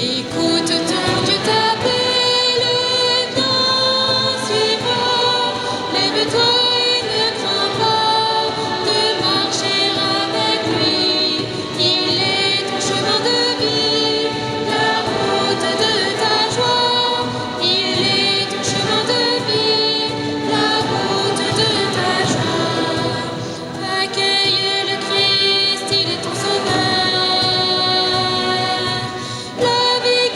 Écoute, ton Dieu t'appelle, viens, suis-moi. Lève-toi et ne crains pas de marcher avec lui. Il est ton chemin de vie, la route de ta joie. Il est ton chemin de vie, la route de ta joie. Accueille le Christ, il est ton sauveur. La vie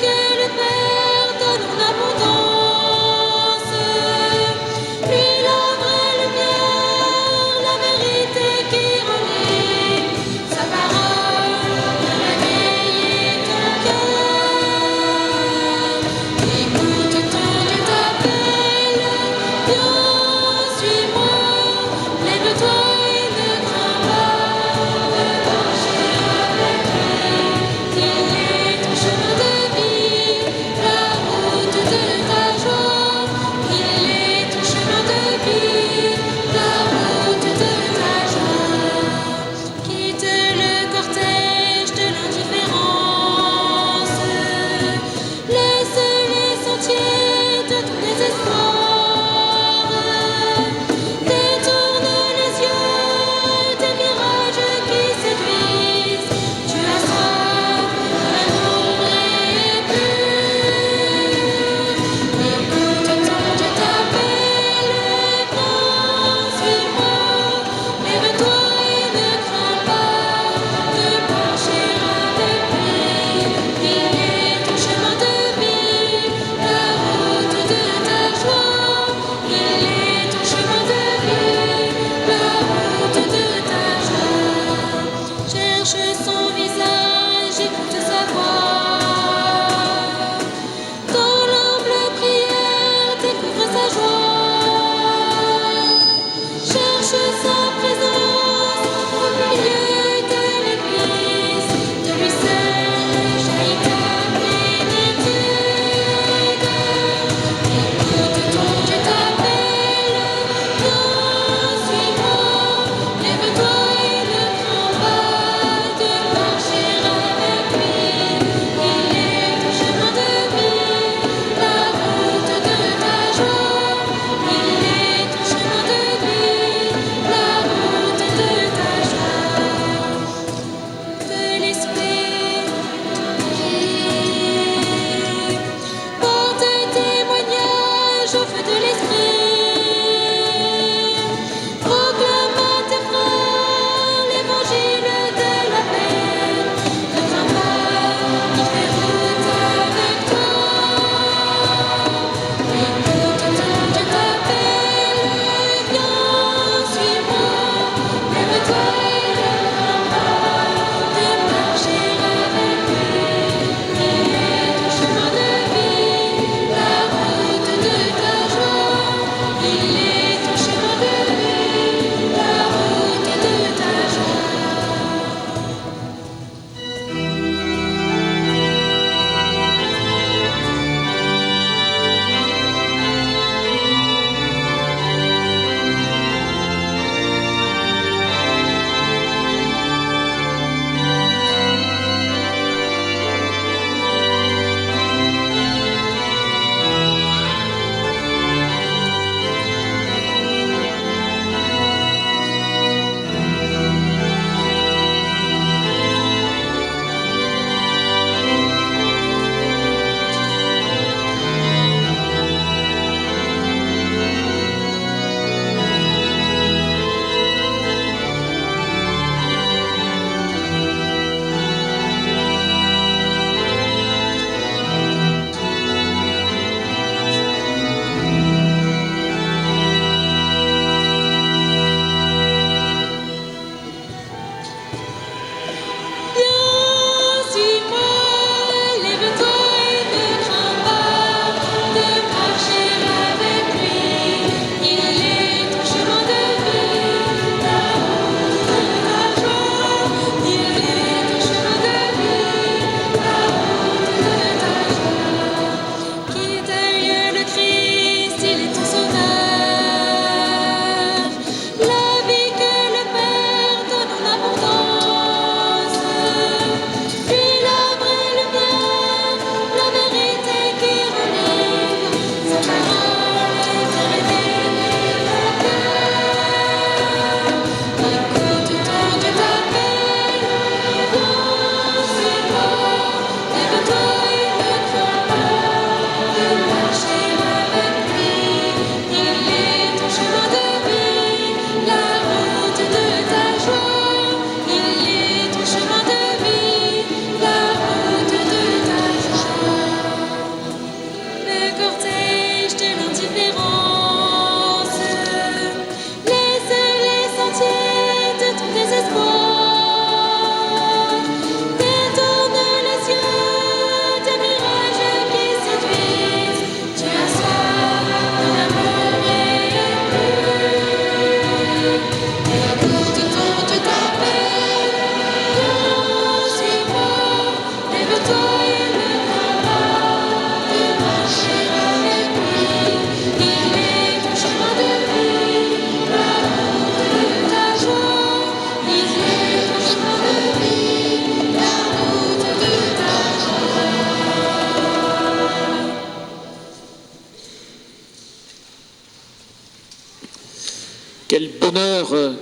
Quel bonheur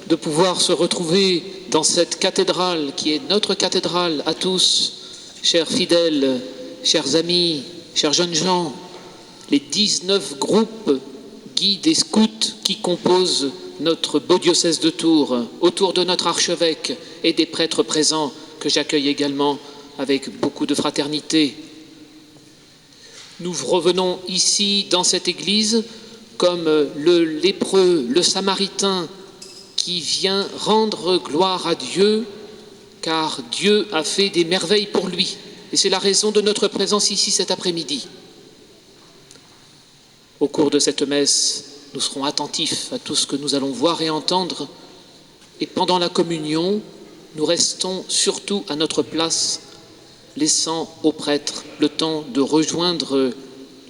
de pouvoir se retrouver dans cette cathédrale qui est notre cathédrale à tous, chers fidèles, chers amis, chers jeunes gens, les 19 groupes guides et scouts qui composent notre beau diocèse de Tours, autour de notre archevêque et des prêtres présents que j'accueille également avec beaucoup de fraternité. Nous revenons ici dans cette église comme le lépreux, le samaritain qui vient rendre gloire à Dieu, car Dieu a fait des merveilles pour lui. Et c'est la raison de notre présence ici cet après-midi. Au cours de cette messe, nous serons attentifs à tout ce que nous allons voir et entendre. Et pendant la communion, nous restons surtout à notre place, laissant aux prêtres le temps de rejoindre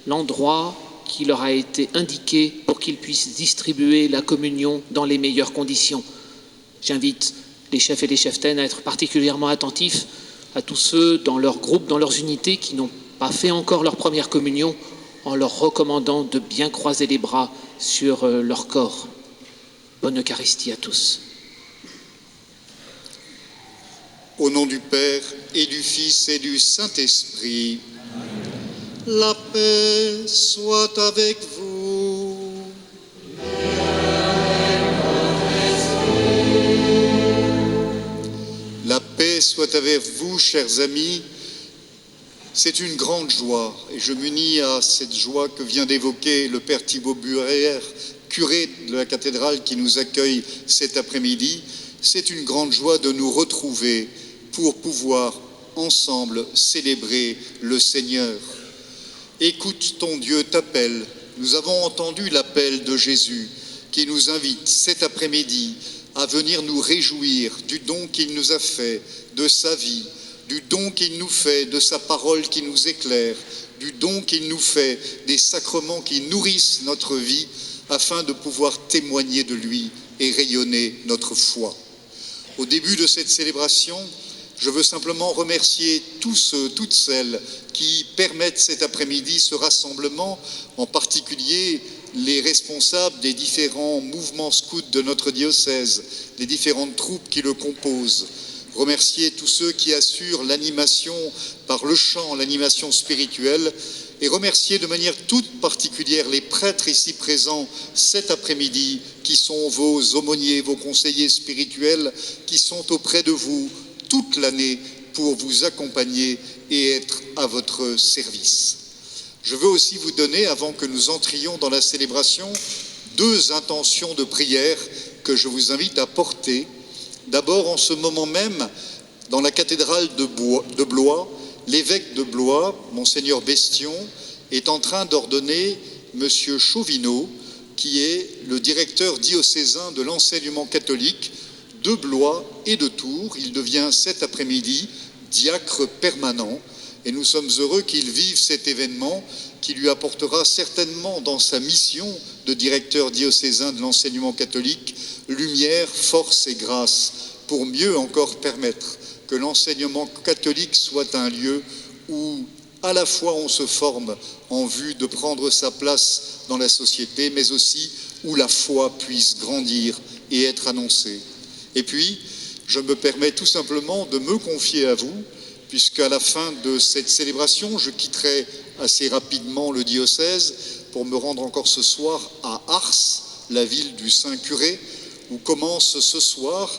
l'endroit qui leur a été indiqué pour qu'ils puissent distribuer la communion dans les meilleures conditions. J'invite les chefs et les cheftaines à être particulièrement attentifs à tous ceux dans leurs groupes, dans leurs unités qui n'ont pas fait encore leur première communion, en leur recommandant de bien croiser les bras sur leur corps. Bonne Eucharistie à tous. Au nom du Père et du Fils et du Saint-Esprit, la paix soit avec vous. La paix soit avec vous, chers amis. C'est une grande joie, et je m'unis à cette joie que vient d'évoquer le Père Thibaut Burrière, curé de la cathédrale qui nous accueille cet après-midi. C'est une grande joie de nous retrouver pour pouvoir ensemble célébrer le Seigneur. Écoute, ton Dieu t'appelle. Nous avons entendu l'appel de Jésus qui nous invite cet après-midi à venir nous réjouir du don qu'il nous a fait, de sa vie, du don qu'il nous fait, de sa parole qui nous éclaire, du don qu'il nous fait, des sacrements qui nourrissent notre vie, afin de pouvoir témoigner de lui et rayonner notre foi. Au début de cette célébration, je veux simplement remercier tous ceux, toutes celles qui permettent cet après-midi ce rassemblement, en particulier les responsables des différents mouvements scouts de notre diocèse, les différentes troupes qui le composent. Remercier tous ceux qui assurent l'animation par le chant, l'animation spirituelle, et remercier de manière toute particulière les prêtres ici présents cet après-midi, qui sont vos aumôniers, vos conseillers spirituels, qui sont auprès de vous toute l'année pour vous accompagner et être à votre service. Je veux aussi vous donner, avant que nous entrions dans la célébration, 2 intentions de prière que je vous invite à porter. D'abord, en ce moment même, dans la cathédrale de Blois, l'évêque de Blois, Monseigneur Bestion, est en train d'ordonner Monsieur Chauvineau, qui est le directeur diocésain de l'enseignement catholique de Blois et de Tours. Il devient cet après-midi diacre permanent et nous sommes heureux qu'il vive cet événement qui lui apportera certainement dans sa mission de directeur diocésain de l'enseignement catholique lumière, force et grâce pour mieux encore permettre que l'enseignement catholique soit un lieu où à la fois on se forme en vue de prendre sa place dans la société, mais aussi où la foi puisse grandir et être annoncée. Et puis, je me permets tout simplement de me confier à vous, puisqu'à la fin de cette célébration, je quitterai assez rapidement le diocèse pour me rendre encore ce soir à Ars, la ville du Saint-Curé, où commence ce soir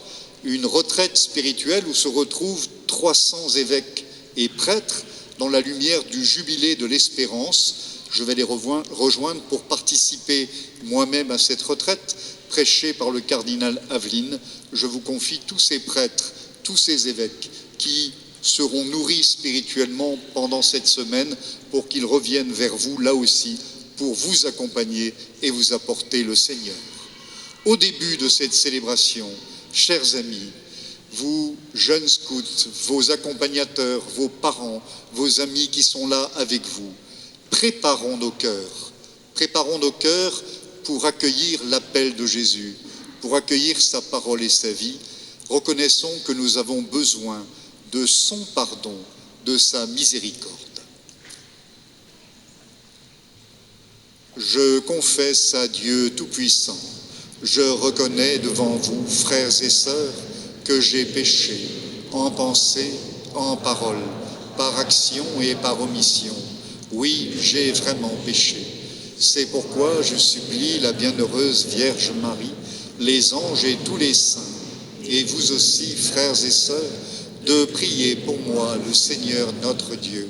une retraite spirituelle où se retrouvent 300 évêques et prêtres dans la lumière du jubilé de l'espérance. Je vais les rejoindre pour participer moi-même à cette retraite prêchée par le cardinal Aveline. Je vous confie tous ces prêtres, tous ces évêques qui seront nourris spirituellement pendant cette semaine pour qu'ils reviennent vers vous là aussi pour vous accompagner et vous apporter le Seigneur. Au début de cette célébration, chers amis, vous, jeunes scouts, vos accompagnateurs, vos parents, vos amis qui sont là avec vous, préparons nos cœurs pour accueillir l'appel de Jésus, pour accueillir sa parole et sa vie. Reconnaissons que nous avons besoin de son pardon, de sa miséricorde. Je confesse à Dieu Tout-Puissant, Je reconnais devant vous, frères et sœurs, que j'ai péché en pensée, en parole, par action et par omission. Oui, j'ai vraiment péché. C'est pourquoi je supplie la bienheureuse Vierge Marie, les anges et tous les saints, et vous aussi, frères et sœurs, de prier pour moi, le Seigneur notre Dieu.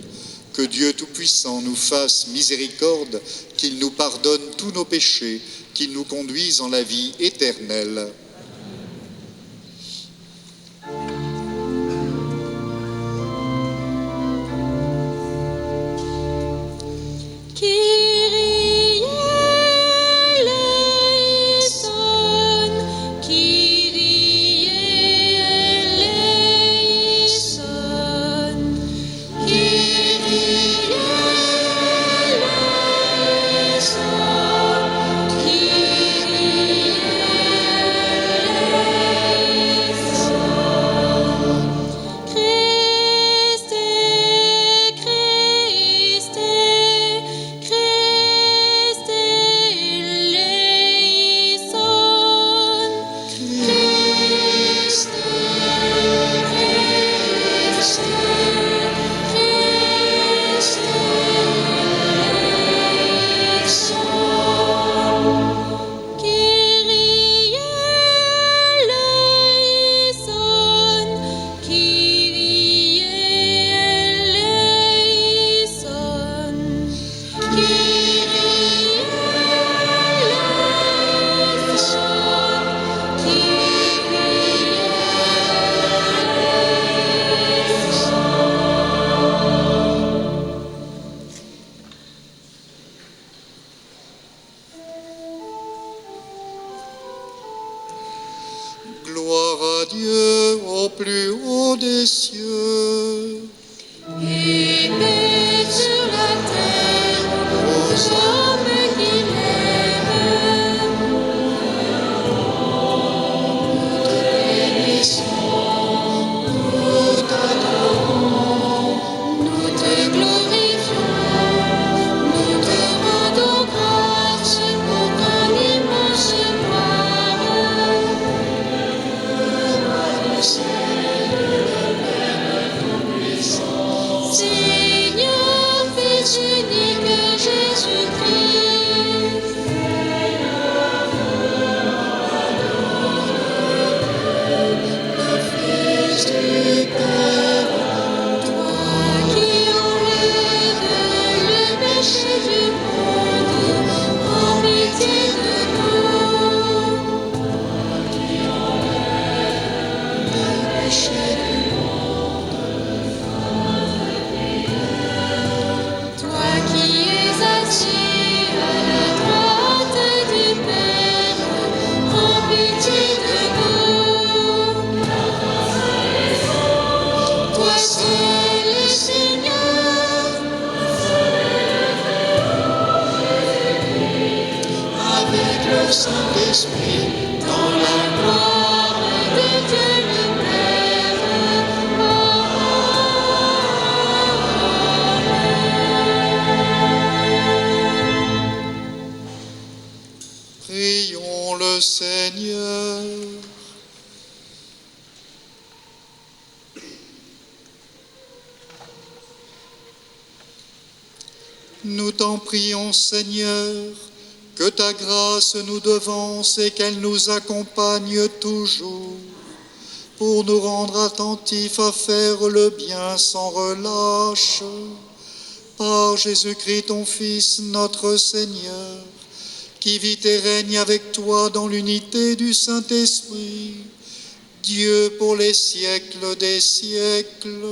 Que Dieu Tout-Puissant nous fasse miséricorde, qu'il nous pardonne tous nos péchés, qu'il nous conduise en la vie éternelle. Kyrie eleison, Kyrie eleison, Kyrie eleison, Kyrie eleison. Christe, Christe, Christe eleison, Christe, Christe, Christe eleison. Kyrie eleison, Kyrie eleison, Kyrie eleison, Gloire à Dieu au plus haut des cieux. et paix sur la terre aux hommes qui l'aiment. Nous te bénissons, nous t'adorons, nous te glorifions, nous te rendons grâce pour ton immense gloire. Seigneur, Fils unique Jésus-Christ, le Fils du Père, toi qui enlèves le péché du monde, en pitié de nous. Le péché du Toi qui es assis à la droite du Père, en pitié de nous. Toi seul, Seigneur, avec le Saint-Esprit, dans la gloire de Dieu le Père. Prions le Seigneur. Nous t'en prions, Seigneur, que ta grâce nous devance et qu'elle nous accompagne toujours, pour nous rendre attentifs à faire le bien sans relâche. Par Jésus-Christ, ton Fils, notre Seigneur, qui vit et règne avec toi dans l'unité du Saint-Esprit, Dieu pour les siècles des siècles.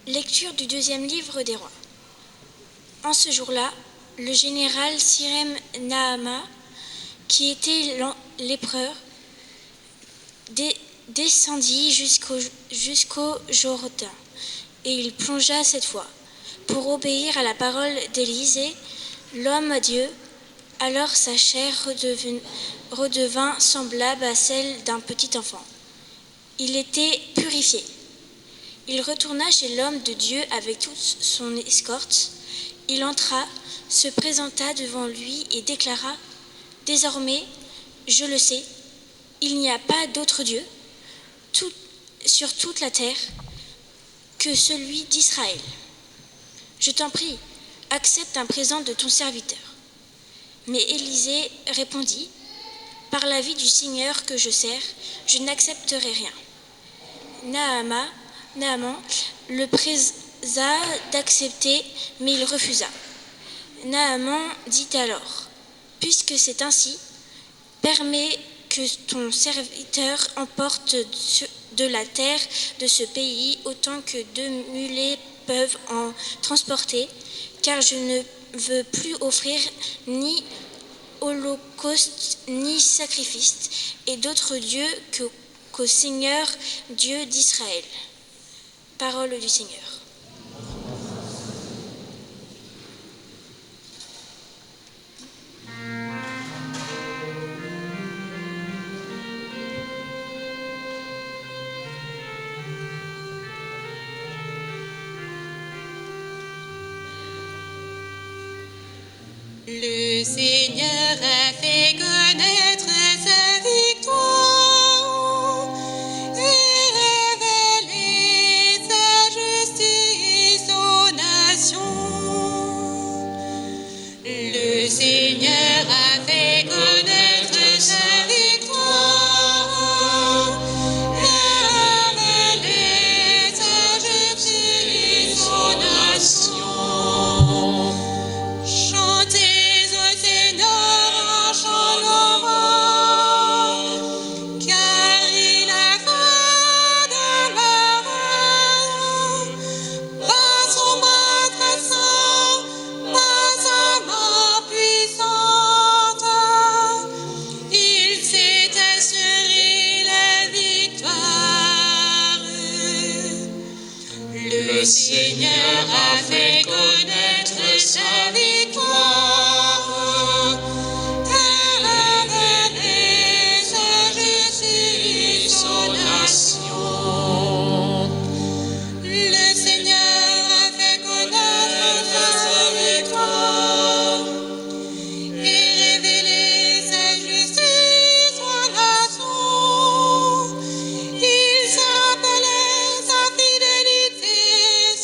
Lecture du deuxième livre des rois. En ce jour-là, le général Sirem Nahama, qui était l'épreur, descendit jusqu'au Jourdain, et il plongea cette fois, pour obéir à la parole d'Élisée, l'homme à Dieu. Alors sa chair redevint semblable à celle d'un petit enfant. Il était purifié. Il retourna chez l'homme de Dieu avec toute son escorte. Il entra, se présenta devant lui et déclara : « Désormais, je le sais, il n'y a pas d'autre Dieu sur toute la terre que celui d'Israël. Je t'en prie, accepte un présent de ton serviteur. » Mais Élisée répondit : « Par la vie du Seigneur que je sers, je n'accepterai rien. » Naaman le pressa d'accepter, mais il refusa. Naaman dit alors : « Puisque c'est ainsi, permets que ton serviteur emporte de la terre de ce pays autant que 2 mulets peuvent en transporter, car je ne veux plus offrir ni holocauste ni sacrifice et d'autres dieux qu'au Seigneur Dieu d'Israël. » Parole du Seigneur. Le Seigneur a fait connaître sa victoire et révélé sa justice aux nations. Le Seigneur a fait connaître sa victoire et révélé sa justice aux nations. Chantez au Seigneur un chant louant, car il a fait de merveilles. Par son bras très saint, par sa main puissante, il s'est assuré la victoire. Le Seigneur a fait connaître sa victoire et révélé sa justice aux nations. Le Seigneur a fait connaître sa victoire et révélé sa justice aux nations. Il s'est rappelé sa fidélité,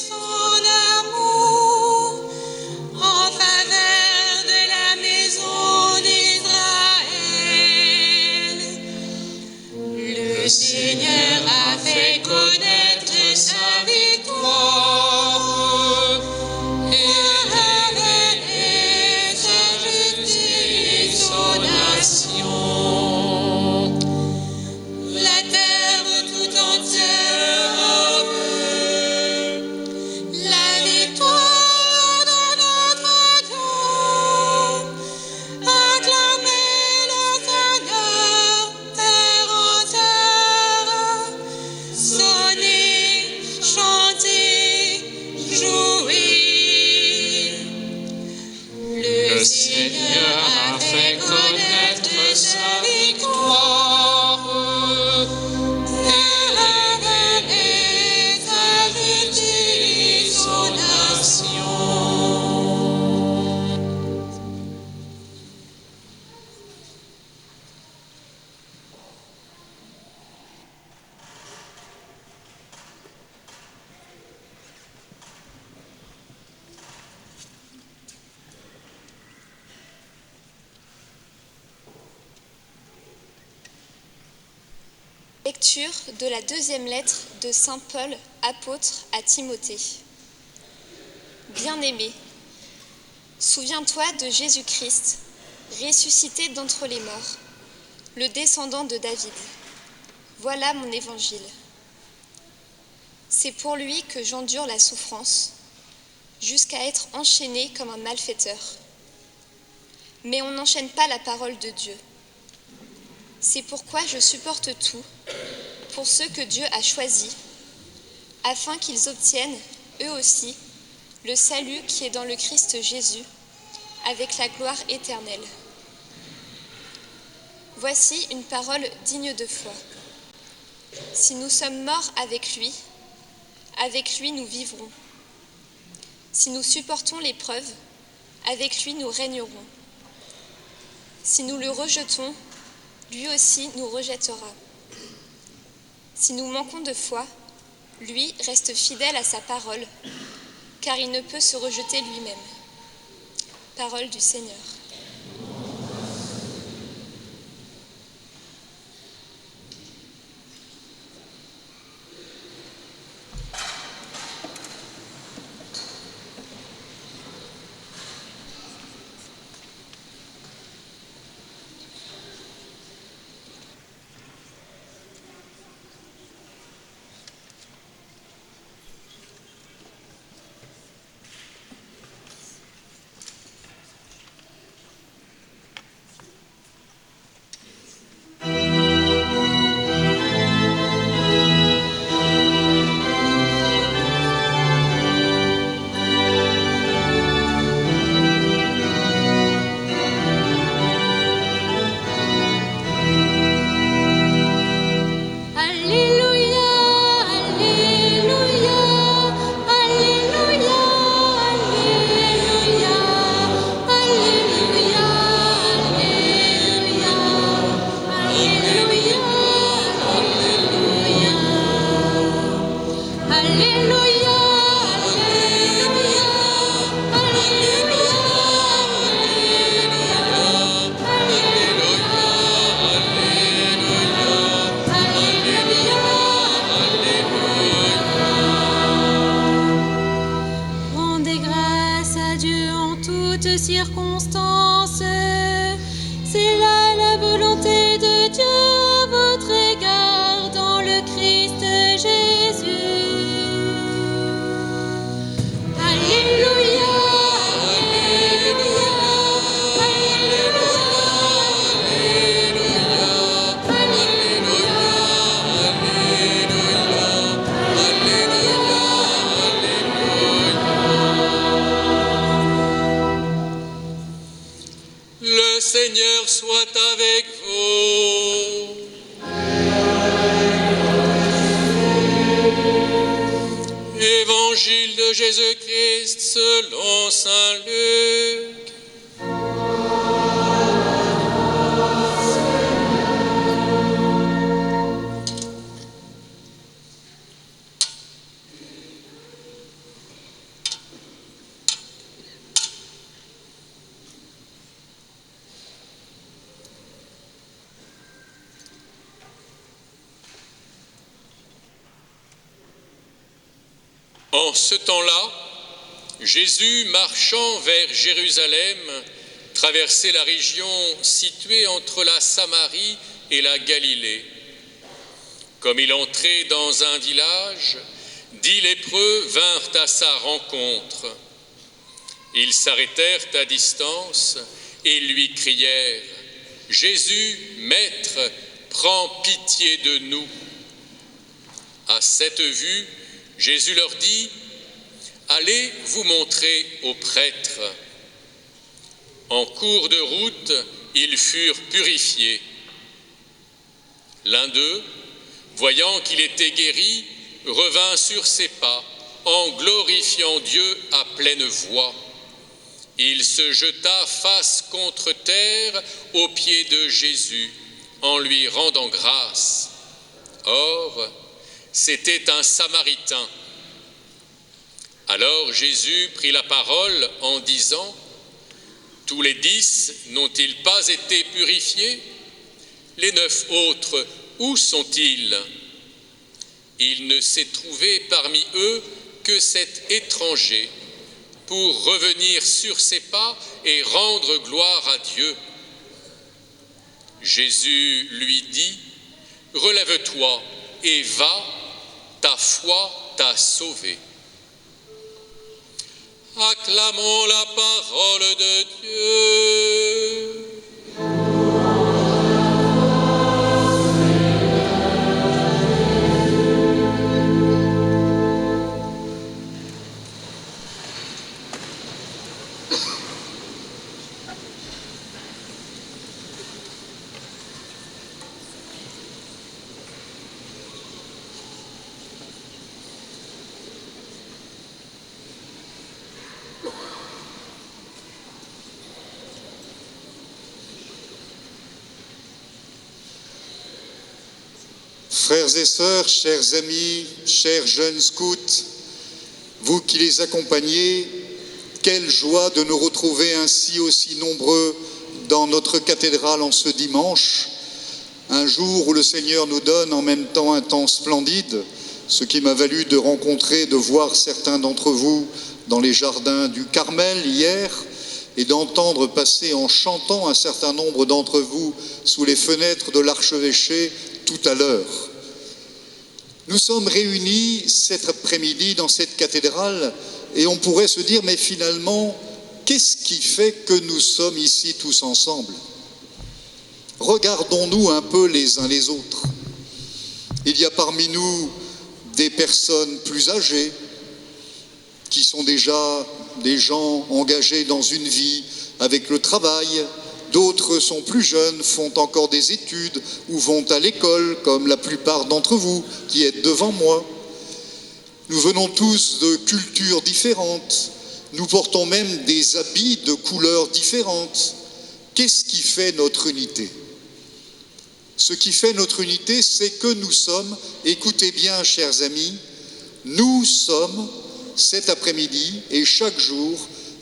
son amour en faveur de la maison d'Israël. Le Seigneur a fait connaître sa victoire et révélé sa justice aux nations. La terre tout entière a vu la victoire de notre Dieu. Acclamez le Seigneur, terre entière. Sonnez, chantez, jouez. Le Seigneur a fait connaître sa victoire et révélé sa justice aux nations. Lecture de la deuxième lettre de saint Paul, apôtre à Timothée. Bien-aimé, souviens-toi de Jésus-Christ, ressuscité d'entre les morts, le descendant de David. Voilà mon évangile. C'est pour lui que j'endure la souffrance, jusqu'à être enchaîné comme un malfaiteur. Mais on n'enchaîne pas la parole de Dieu. C'est pourquoi je supporte tout pour ceux que Dieu a choisis, afin qu'ils obtiennent, eux aussi, le salut qui est dans le Christ Jésus, avec la gloire éternelle. Voici une parole digne de foi. Si nous sommes morts avec lui nous vivrons. Si nous supportons l'épreuve, avec lui nous régnerons. Si nous le rejetons, lui aussi nous rejettera. Si nous manquons de foi, lui reste fidèle à sa parole, car il ne peut se rejeter lui-même. Parole du Seigneur. circonstances. C'est là la volonté de Dieu à votre égard dans le Christ Jésus. Alléluia, Alléluia, Alléluia, Alléluia, Alléluia, Le Seigneur soit avec vous. Évangile de Jésus-Christ selon saint Luc. En ce temps-là, Jésus, marchant vers Jérusalem, traversait la région située entre la Samarie et la Galilée. Comme il entrait dans un village, 10 lépreux vinrent à sa rencontre. Ils s'arrêtèrent à distance et lui crièrent : « Jésus, Maître, prends pitié de nous. » À cette vue, Jésus leur dit : « Allez vous montrer aux prêtres. » En cours de route, ils furent purifiés. L'un d'eux, voyant qu'il était guéri, revint sur ses pas en glorifiant Dieu à pleine voix. Il se jeta face contre terre aux pieds de Jésus en lui rendant grâce. Or, c'était un Samaritain. Alors Jésus prit la parole en disant : « Tous les 10 n'ont-ils pas été purifiés ? Les 9 autres, où sont-ils ? Il ne s'est trouvé parmi eux que cet étranger pour revenir sur ses pas et rendre gloire à Dieu. » Jésus lui dit : « Relève-toi et va, ta foi t'a sauvé. Acclamons la parole de Dieu. Frères et sœurs, chers amis, chers jeunes scouts, vous qui les accompagnez, quelle joie de nous retrouver ainsi aussi nombreux dans notre cathédrale en ce dimanche, un jour où le Seigneur nous donne en même temps un temps splendide, ce qui m'a valu de rencontrer, de voir certains d'entre vous dans les jardins du Carmel hier, et d'entendre passer en chantant un certain nombre d'entre vous sous les fenêtres de l'archevêché tout à l'heure. Nous sommes réunis cet après-midi dans cette cathédrale et on pourrait se dire, mais finalement, qu'est-ce qui fait que nous sommes ici tous ensemble? Regardons-nous un peu les uns les autres. Il y a parmi nous des personnes plus âgées qui sont déjà des gens engagés dans une vie avec le travail. D'autres sont plus jeunes, font encore des études ou vont à l'école, comme la plupart d'entre vous qui êtes devant moi. Nous venons tous de cultures différentes. Nous portons même des habits de couleurs différentes. Qu'est-ce qui fait notre unité? Ce qui fait notre unité, c'est que nous sommes, écoutez bien, chers amis, nous sommes, cet après-midi et chaque jour,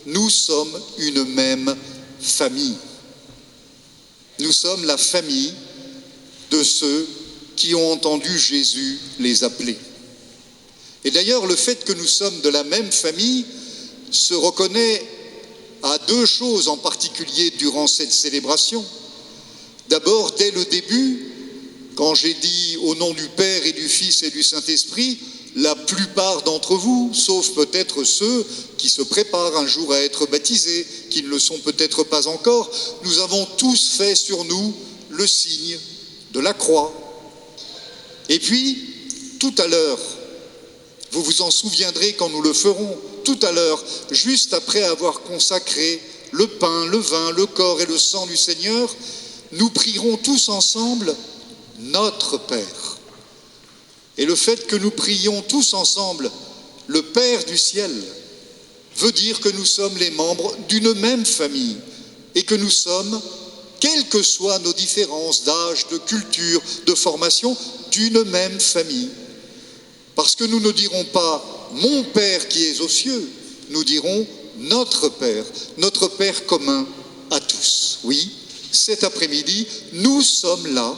nous sommes une même famille. Nous sommes la famille de ceux qui ont entendu Jésus les appeler. Et d'ailleurs, le fait que nous sommes de la même famille se reconnaît à deux choses en particulier durant cette célébration. D'abord, dès le début, quand j'ai dit au nom du Père et du Fils et du Saint-Esprit, la plupart d'entre vous, sauf peut-être ceux qui se préparent un jour à être baptisés, qui ne le sont peut-être pas encore, nous avons tous fait sur nous le signe de la croix. Et puis, tout à l'heure, vous vous en souviendrez quand nous le ferons, tout à l'heure, juste après avoir consacré le pain, le vin, le corps et le sang du Seigneur, nous prierons tous ensemble notre Père. Et le fait que nous prions tous ensemble le Père du ciel veut dire que nous sommes les membres d'une même famille et que nous sommes, quelles que soient nos différences d'âge, de culture, de formation, d'une même famille. Parce que nous ne dirons pas « mon Père qui est aux cieux », nous dirons « notre Père commun à tous ». Oui, cet après-midi, nous sommes là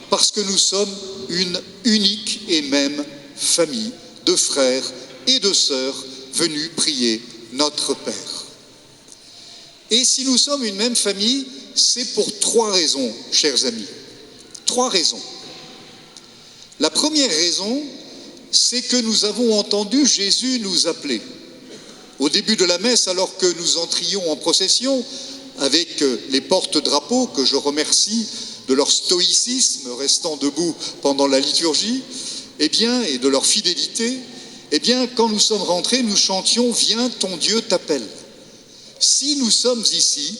parce que nous sommes une unique et même famille de frères et de sœurs venus prier notre Père. Et si nous sommes une même famille, c'est pour trois raisons, chers amis. Trois raisons. La première raison, c'est que nous avons entendu Jésus nous appeler. Au début de la messe, alors que nous entrions en procession avec les porte-drapeaux, que je remercie de leur stoïcisme restant debout pendant la liturgie, et de leur fidélité, quand nous sommes rentrés, nous chantions « Viens, ton Dieu t'appelle ». Si nous sommes ici,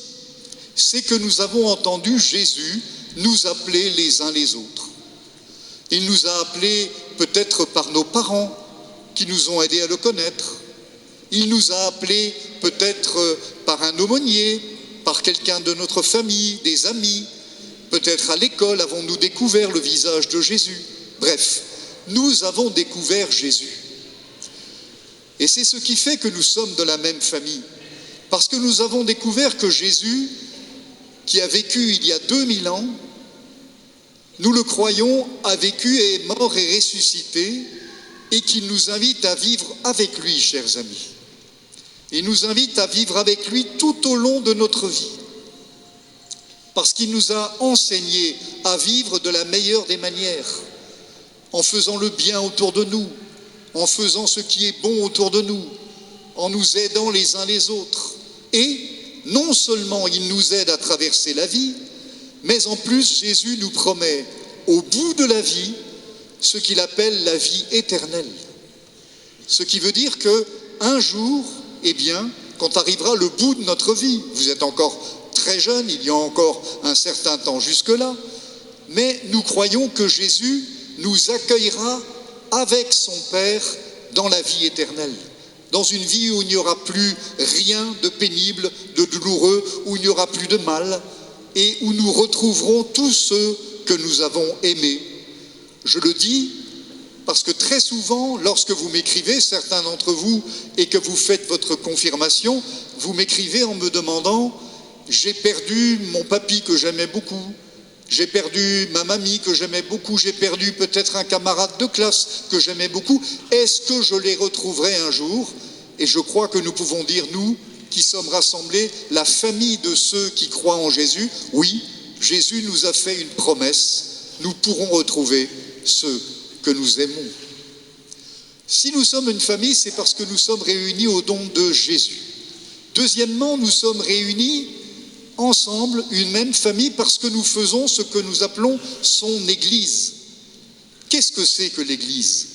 c'est que nous avons entendu Jésus nous appeler les uns les autres. Il nous a appelés peut-être par nos parents qui nous ont aidés à le connaître. Il nous a appelés peut-être par un aumônier, par quelqu'un de notre famille, des amis. Peut-être à l'école avons-nous découvert le visage de Jésus. Bref, nous avons découvert Jésus. Et c'est ce qui fait que nous sommes de la même famille. Parce que nous avons découvert que Jésus, qui a vécu il y a 2000 ans, nous le croyons, a vécu et est mort et ressuscité, et qu'il nous invite à vivre avec lui, chers amis. Il nous invite à vivre avec lui tout au long de notre vie. Parce qu'il nous a enseigné à vivre de la meilleure des manières, en faisant le bien autour de nous, en faisant ce qui est bon autour de nous, en nous aidant les uns les autres. Et non seulement il nous aide à traverser la vie, mais en plus Jésus nous promet au bout de la vie ce qu'il appelle la vie éternelle. Ce qui veut dire qu'un jour, eh bien, quand arrivera le bout de notre vie, vous êtes encore très jeune, il y a encore un certain temps jusque-là, mais nous croyons que Jésus nous accueillera avec son Père dans la vie éternelle, dans une vie où il n'y aura plus rien de pénible, de douloureux, où il n'y aura plus de mal, et où nous retrouverons tous ceux que nous avons aimés. Je le dis parce que très souvent, lorsque vous m'écrivez, certains d'entre vous, et que vous faites votre confirmation, vous m'écrivez en me demandant « J'ai perdu mon papy que j'aimais beaucoup, j'ai perdu ma mamie que j'aimais beaucoup, j'ai perdu peut-être un camarade de classe que j'aimais beaucoup. Est-ce que je les retrouverai un jour ?» Et je crois que nous pouvons dire, nous, qui sommes rassemblés, la famille de ceux qui croient en Jésus, oui, Jésus nous a fait une promesse, nous pourrons retrouver ceux que nous aimons. Si nous sommes une famille, c'est parce que nous sommes réunis au don de Jésus. Deuxièmement, nous sommes réunis ensemble, une même famille, parce que nous faisons ce que nous appelons son Église. Qu'est-ce que c'est que l'Église ?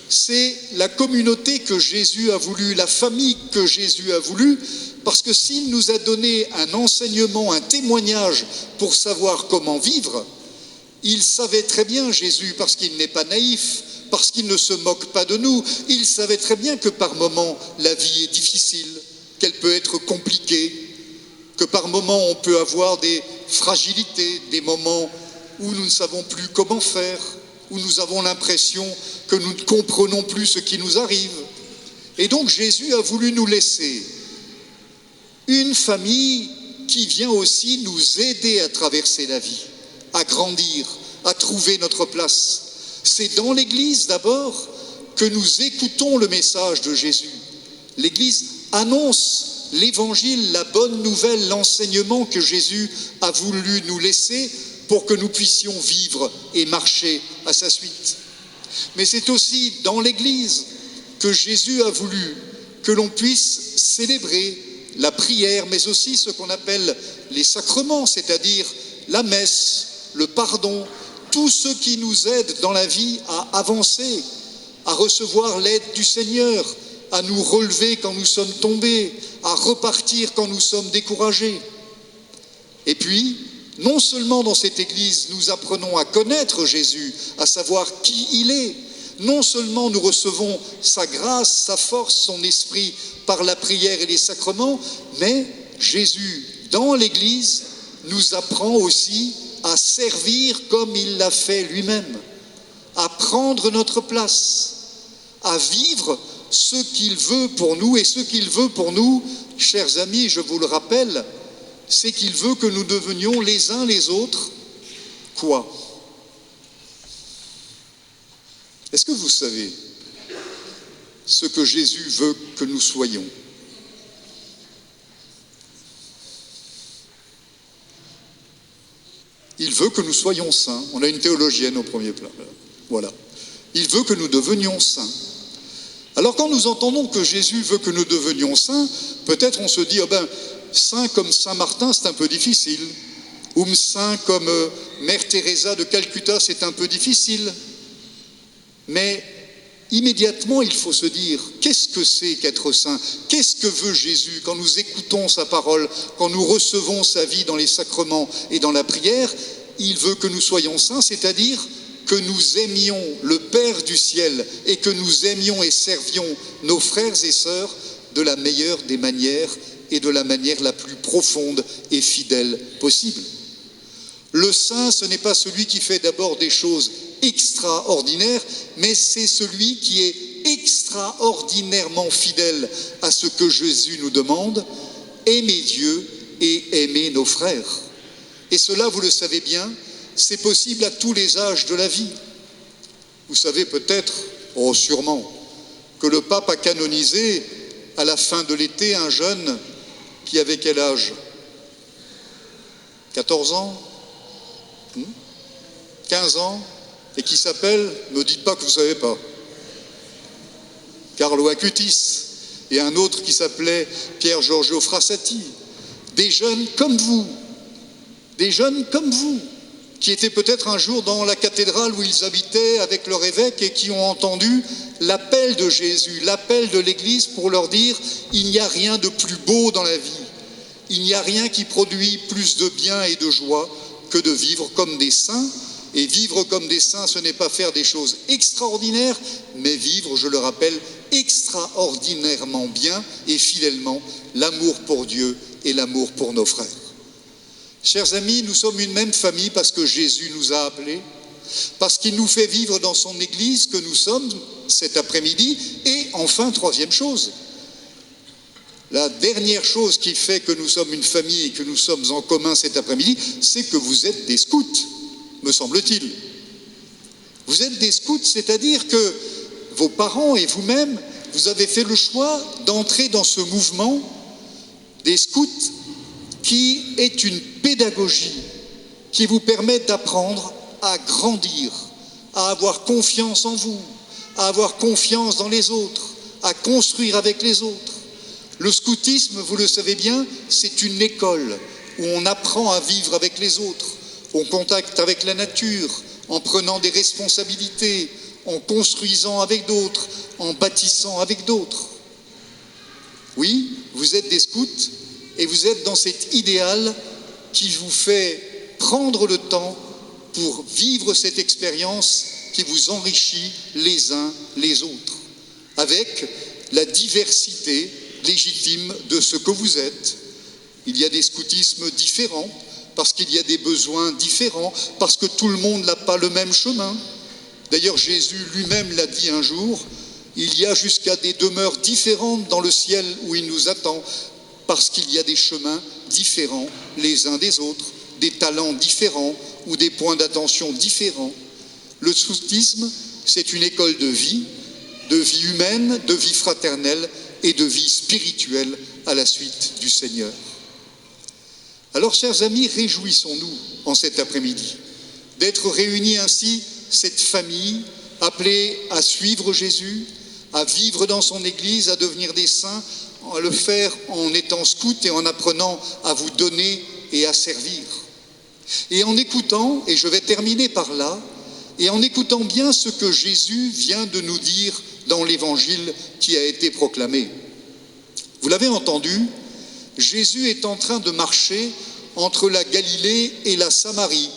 C'est la communauté que Jésus a voulu, la famille que Jésus a voulu, parce que s'il nous a donné un enseignement, un témoignage pour savoir comment vivre, il savait très bien, Jésus, parce qu'il n'est pas naïf, parce qu'il ne se moque pas de nous, il savait très bien que par moments la vie est difficile, qu'elle peut être compliquée, que par moments on peut avoir des fragilités, des moments où nous ne savons plus comment faire, où nous avons l'impression que nous ne comprenons plus ce qui nous arrive. Et donc Jésus a voulu nous laisser une famille qui vient aussi nous aider à traverser la vie, à grandir, à trouver notre place. C'est dans l'Église d'abord que nous écoutons le message de Jésus. L'Église annonce l'Évangile, la bonne nouvelle, l'enseignement que Jésus a voulu nous laisser pour que nous puissions vivre et marcher à sa suite. Mais c'est aussi dans l'Église que Jésus a voulu que l'on puisse célébrer la prière, mais aussi ce qu'on appelle les sacrements, c'est-à-dire la messe, le pardon, tout ce qui nous aide dans la vie à avancer, à recevoir l'aide du Seigneur, à nous relever quand nous sommes tombés, à repartir quand nous sommes découragés. Et puis, non seulement dans cette Église, nous apprenons à connaître Jésus, à savoir qui il est, non seulement nous recevons sa grâce, sa force, son esprit par la prière et les sacrements, mais Jésus, dans l'Église, nous apprend aussi à servir comme il l'a fait lui-même, à prendre notre place, à vivre ce qu'il veut pour nous. Et ce qu'il veut pour nous, chers amis, je vous le rappelle, c'est qu'il veut que nous devenions les uns les autres quoi ? Est-ce que vous savez ce que Jésus veut que nous soyons ? Il veut que nous soyons saints. On a une théologienne au premier plan. Voilà. Il veut que nous devenions saints. Alors quand nous entendons que Jésus veut que nous devenions saints, peut-être on se dit, saint comme Saint Martin, c'est un peu difficile. Ou saint comme Mère Teresa de Calcutta, c'est un peu difficile. Mais immédiatement, il faut se dire, qu'est-ce que c'est qu'être saint ? Qu'est-ce que veut Jésus quand nous écoutons sa parole, quand nous recevons sa vie dans les sacrements et dans la prière ? Il veut que nous soyons saints, c'est-à-dire que nous aimions le Père du ciel et que nous aimions et servions nos frères et sœurs de la meilleure des manières et de la manière la plus profonde et fidèle possible. Le saint, ce n'est pas celui qui fait d'abord des choses extraordinaires, mais c'est celui qui est extraordinairement fidèle à ce que Jésus nous demande, aimer Dieu et aimer nos frères. Et cela, vous le savez bien, c'est possible à tous les âges de la vie. Vous savez peut-être, sûrement, que le pape a canonisé à la fin de l'été un jeune qui avait quel âge ? 14 ans ? 15 ans ? Et qui s'appelle, ne dites pas que vous ne savez pas. Carlo Acutis, et un autre qui s'appelait Pier Giorgio Frassati, des jeunes comme vous, qui étaient peut-être un jour dans la cathédrale où ils habitaient avec leur évêque et qui ont entendu l'appel de Jésus, l'appel de l'Église pour leur dire « il n'y a rien de plus beau dans la vie, il n'y a rien qui produit plus de bien et de joie que de vivre comme des saints. Et vivre comme des saints, ce n'est pas faire des choses extraordinaires, mais vivre, je le rappelle, extraordinairement bien et fidèlement l'amour pour Dieu et l'amour pour nos frères. » Chers amis, nous sommes une même famille parce que Jésus nous a appelés, parce qu'il nous fait vivre dans son Église que nous sommes cet après-midi. Et enfin, troisième chose, la dernière chose qui fait que nous sommes une famille et que nous sommes en commun cet après-midi, c'est que vous êtes des scouts, me semble-t-il. Vous êtes des scouts, c'est-à-dire que vos parents et vous-même, vous avez fait le choix d'entrer dans ce mouvement des scouts qui est une pédagogie qui vous permet d'apprendre à grandir, à avoir confiance en vous, à avoir confiance dans les autres, à construire avec les autres. Le scoutisme, vous le savez bien, c'est une école où on apprend à vivre avec les autres, en contact avec la nature, en prenant des responsabilités, en construisant avec d'autres, en bâtissant avec d'autres. Oui, vous êtes des scouts et vous êtes dans cet idéal qui vous fait prendre le temps pour vivre cette expérience qui vous enrichit les uns les autres, avec la diversité légitime de ce que vous êtes. Il y a des scoutismes différents, parce qu'il y a des besoins différents, parce que tout le monde n'a pas le même chemin. D'ailleurs, Jésus lui-même l'a dit un jour, il y a jusqu'à des demeures différentes dans le ciel où il nous attend, parce qu'il y a des chemins différents les uns des autres, des talents différents ou des points d'attention différents. Le scoutisme, c'est une école de vie humaine, de vie fraternelle et de vie spirituelle à la suite du Seigneur. Alors, chers amis, réjouissons-nous en cet après-midi d'être réunis ainsi, cette famille appelée à suivre Jésus, à vivre dans son Église, à devenir des saints, à le faire en étant scouts et en apprenant à vous donner et à servir. Et en écoutant, et je vais terminer par là, et en écoutant bien ce que Jésus vient de nous dire dans l'Évangile qui a été proclamé. Vous l'avez entendu, Jésus est en train de marcher entre la Galilée et la Samarie,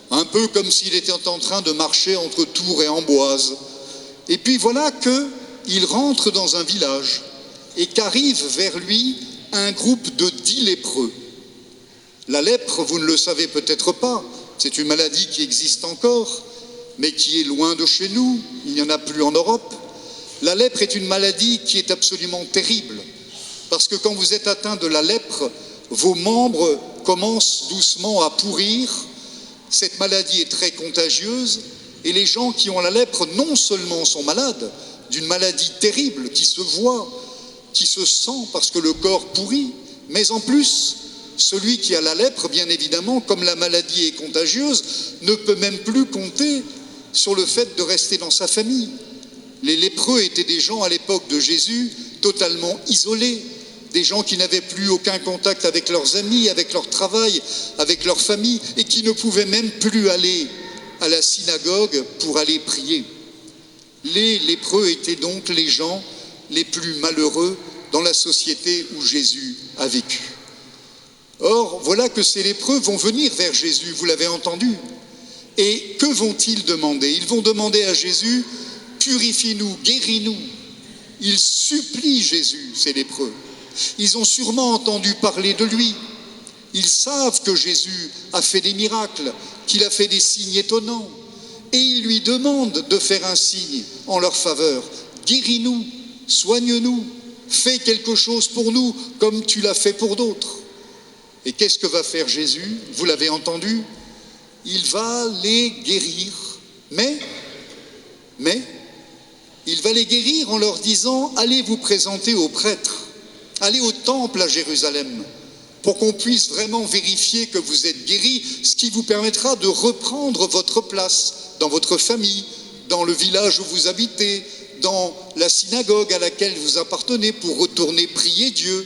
un peu comme s'il était en train de marcher entre Tours et Amboise. Et puis voilà qu'il rentre dans un village et qu'arrive vers lui un groupe de 10 lépreux. La lèpre, vous ne le savez peut-être pas, c'est une maladie qui existe encore, mais qui est loin de chez nous, il n'y en a plus en Europe. La lèpre est une maladie qui est absolument terrible, parce que quand vous êtes atteint de la lèpre, vos membres commencent doucement à pourrir. Cette maladie est très contagieuse, et les gens qui ont la lèpre non seulement sont malades, d'une maladie terrible qui se voit, qui se sent parce que le corps pourrit, mais en plus, celui qui a la lèpre, bien évidemment, comme la maladie est contagieuse, ne peut même plus compter sur le fait de rester dans sa famille. Les lépreux étaient des gens à l'époque de Jésus totalement isolés, des gens qui n'avaient plus aucun contact avec leurs amis, avec leur travail, avec leur famille, et qui ne pouvaient même plus aller à la synagogue pour aller prier. Les lépreux étaient donc les gens les plus malheureux dans la société où Jésus a vécu. Or, voilà que ces lépreux vont venir vers Jésus, vous l'avez entendu. Et que vont-ils demander? Ils vont demander à Jésus, purifie-nous, guéris-nous. Ils supplient Jésus, ces lépreux. Ils ont sûrement entendu parler de lui. Ils savent que Jésus a fait des miracles, qu'il a fait des signes étonnants. Et ils lui demandent de faire un signe en leur faveur. Guéris-nous, soigne-nous, fais quelque chose pour nous comme tu l'as fait pour d'autres. Et qu'est-ce que va faire Jésus? Vous l'avez entendu, il va les guérir, mais il va les guérir en leur disant, allez vous présenter aux prêtres, allez au temple à Jérusalem, pour qu'on puisse vraiment vérifier que vous êtes guéris, ce qui vous permettra de reprendre votre place dans votre famille, dans le village où vous habitez, dans la synagogue à laquelle vous appartenez pour retourner prier Dieu.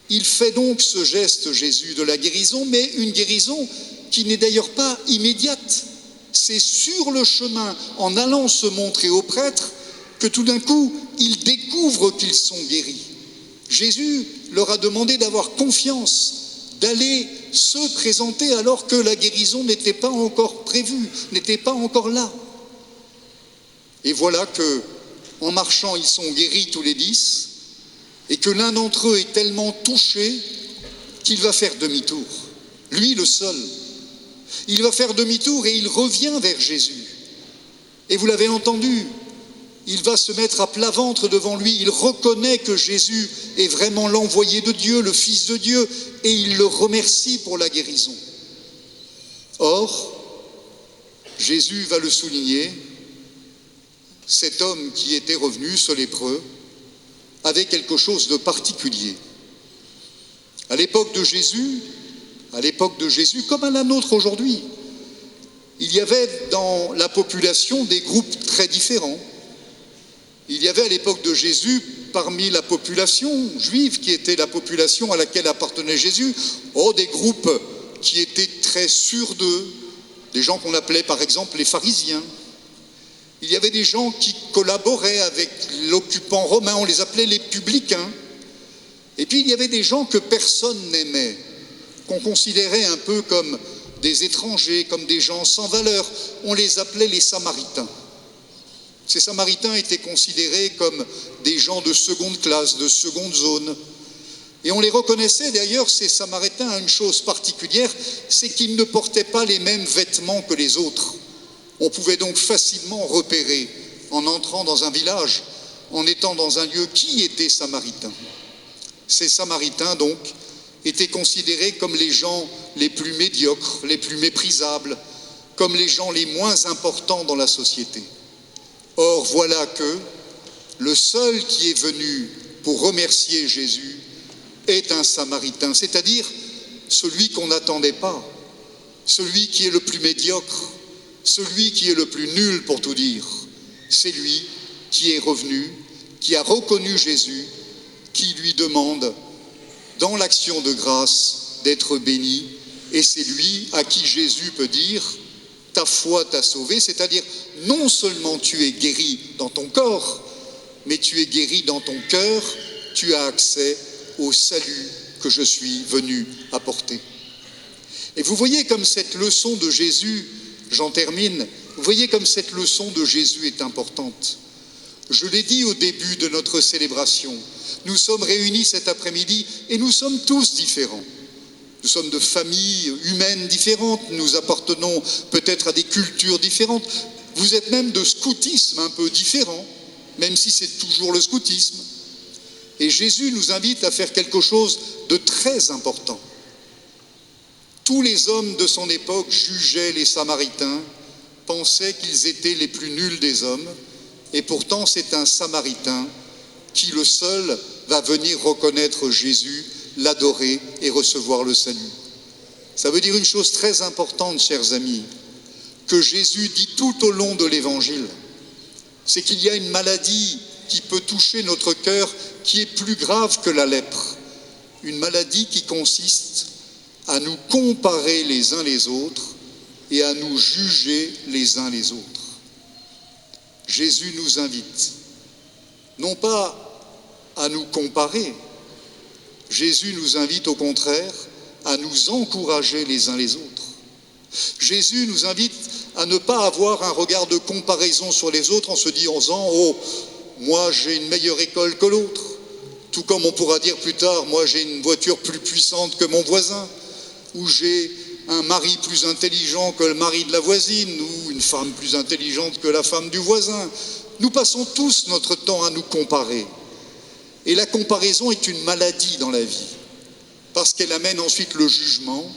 Il fait donc ce geste, Jésus, de la guérison, mais une guérison qui n'est d'ailleurs pas immédiate. C'est sur le chemin, en allant se montrer aux prêtres, que tout d'un coup, ils découvrent qu'ils sont guéris. Jésus leur a demandé d'avoir confiance, d'aller se présenter alors que la guérison n'était pas encore prévue, n'était pas encore là. Et voilà que, en marchant, ils sont guéris tous les 10, et que l'un d'entre eux est tellement touché qu'il va faire demi-tour. Lui, le seul. Il va faire demi-tour et il revient vers Jésus. Et vous l'avez entendu, il va se mettre à plat ventre devant lui. Il reconnaît que Jésus est vraiment l'envoyé de Dieu, le Fils de Dieu, et il le remercie pour la guérison. Or, Jésus va le souligner, cet homme qui était revenu, ce lépreux, avait quelque chose de particulier. À l'époque de Jésus, comme à la nôtre aujourd'hui, il y avait dans la population des groupes très différents. Il y avait à l'époque de Jésus, parmi la population juive, qui était la population à laquelle appartenait Jésus, des groupes qui étaient très sûrs d'eux, des gens qu'on appelait par exemple les pharisiens. Il y avait des gens qui collaboraient avec l'occupant romain, on les appelait les publicains. Et puis il y avait des gens que personne n'aimait, qu'on considérait un peu comme des étrangers, comme des gens sans valeur. On les appelait les Samaritains. Ces Samaritains étaient considérés comme des gens de seconde classe, de seconde zone. Et on les reconnaissait d'ailleurs, ces Samaritains, à une chose particulière, c'est qu'ils ne portaient pas les mêmes vêtements que les autres. On pouvait donc facilement repérer, en entrant dans un village, en étant dans un lieu, qui était samaritain. Ces Samaritains, donc, étaient considérés comme les gens les plus médiocres, les plus méprisables, comme les gens les moins importants dans la société. Or, voilà que le seul qui est venu pour remercier Jésus est un Samaritain, c'est-à-dire celui qu'on n'attendait pas, celui qui est le plus médiocre, celui qui est le plus nul pour tout dire. C'est lui qui est revenu, qui a reconnu Jésus, qui lui demande, dans l'action de grâce, d'être béni. Et c'est lui à qui Jésus peut dire « ta foi t'a sauvé », c'est-à-dire non seulement tu es guéri dans ton corps, mais tu es guéri dans ton cœur, tu as accès au salut que je suis venu apporter. Et vous voyez comme cette leçon de Jésus, j'en termine, vous voyez comme cette leçon de Jésus est importante. Je l'ai dit au début de notre célébration, nous sommes réunis cet après-midi et nous sommes tous différents. Nous sommes de familles humaines différentes, nous appartenons peut-être à des cultures différentes. Vous êtes même de scoutisme un peu différent, même si c'est toujours le scoutisme. Et Jésus nous invite à faire quelque chose de très important. Tous les hommes de son époque jugeaient les Samaritains, pensaient qu'ils étaient les plus nuls des hommes, et pourtant c'est un Samaritain qui le seul va venir reconnaître Jésus, l'adorer et recevoir le salut. Ça veut dire une chose très importante, chers amis, que Jésus dit tout au long de l'Évangile, c'est qu'il y a une maladie qui peut toucher notre cœur qui est plus grave que la lèpre, une maladie qui consiste à nous comparer les uns les autres et à nous juger les uns les autres. Jésus nous invite, non pas à nous comparer, Jésus nous invite au contraire à nous encourager les uns les autres. Jésus nous invite à ne pas avoir un regard de comparaison sur les autres en se disant « Oh, moi j'ai une meilleure école que l'autre », tout comme on pourra dire plus tard « Moi j'ai une voiture plus puissante que mon voisin », ou « J'ai un mari plus intelligent que le mari de la voisine », ou une femme plus intelligente que la femme du voisin. Nous passons tous notre temps à nous comparer. Et la comparaison est une maladie dans la vie, parce qu'elle amène ensuite le jugement,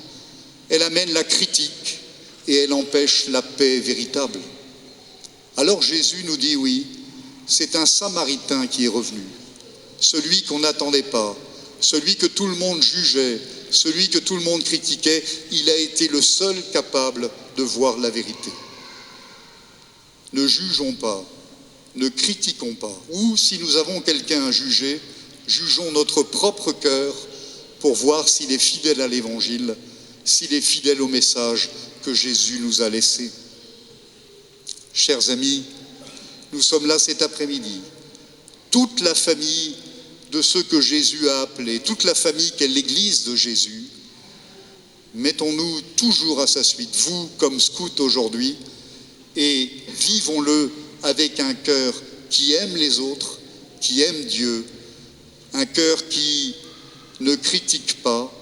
elle amène la critique et elle empêche la paix véritable. Alors Jésus nous dit oui, c'est un Samaritain qui est revenu, celui qu'on n'attendait pas, celui que tout le monde jugeait, celui que tout le monde critiquait, il a été le seul capable de voir la vérité. Ne jugeons pas, ne critiquons pas. Ou si nous avons quelqu'un à juger, jugeons notre propre cœur pour voir s'il est fidèle à l'Évangile, s'il est fidèle au message que Jésus nous a laissé. Chers amis, nous sommes là cet après-midi. Toute la famille de ceux que Jésus a appelés, toute la famille qu'est l'Église de Jésus, mettons-nous toujours à sa suite, vous comme scouts aujourd'hui, et vivons-le avec un cœur qui aime les autres, qui aime Dieu, un cœur qui ne critique pas,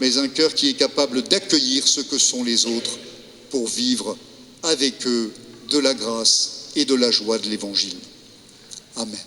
mais un cœur qui est capable d'accueillir ce que sont les autres pour vivre avec eux de la grâce et de la joie de l'Évangile. Amen.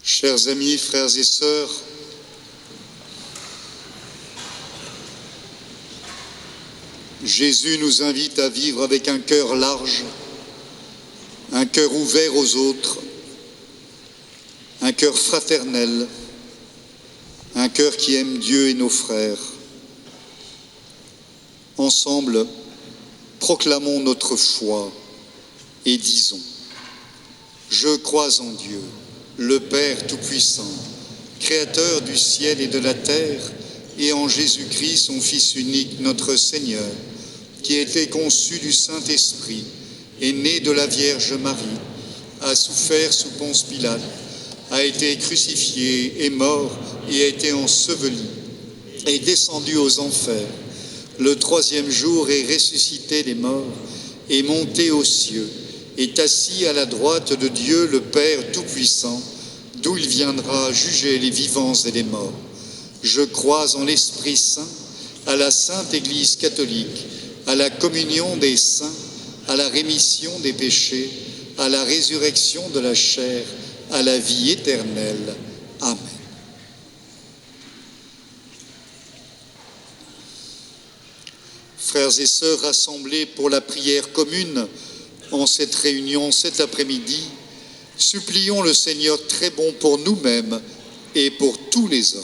Chers amis, frères et sœurs, Jésus nous invite à vivre avec un cœur large, un cœur ouvert aux autres, un cœur fraternel, un cœur qui aime Dieu et nos frères. Ensemble, proclamons notre foi et disons : je crois en Dieu, le Père Tout-Puissant, Créateur du ciel et de la terre, et en Jésus-Christ, son Fils unique, notre Seigneur, qui a été conçu du Saint-Esprit, est né de la Vierge Marie, a souffert sous Ponce Pilate, a été crucifié, est mort et a été enseveli, est descendu aux enfers. Le troisième jour est ressuscité des morts, est monté aux cieux, est assis à la droite de Dieu le Père Tout-Puissant, d'où il viendra juger les vivants et les morts. Je crois en l'Esprit Saint, à la Sainte Église catholique, à la communion des saints, à la rémission des péchés, à la résurrection de la chair, à la vie éternelle. Amen. Frères et sœurs rassemblés pour la prière commune, en cette réunion cet après-midi, supplions le Seigneur très bon pour nous-mêmes et pour tous les hommes.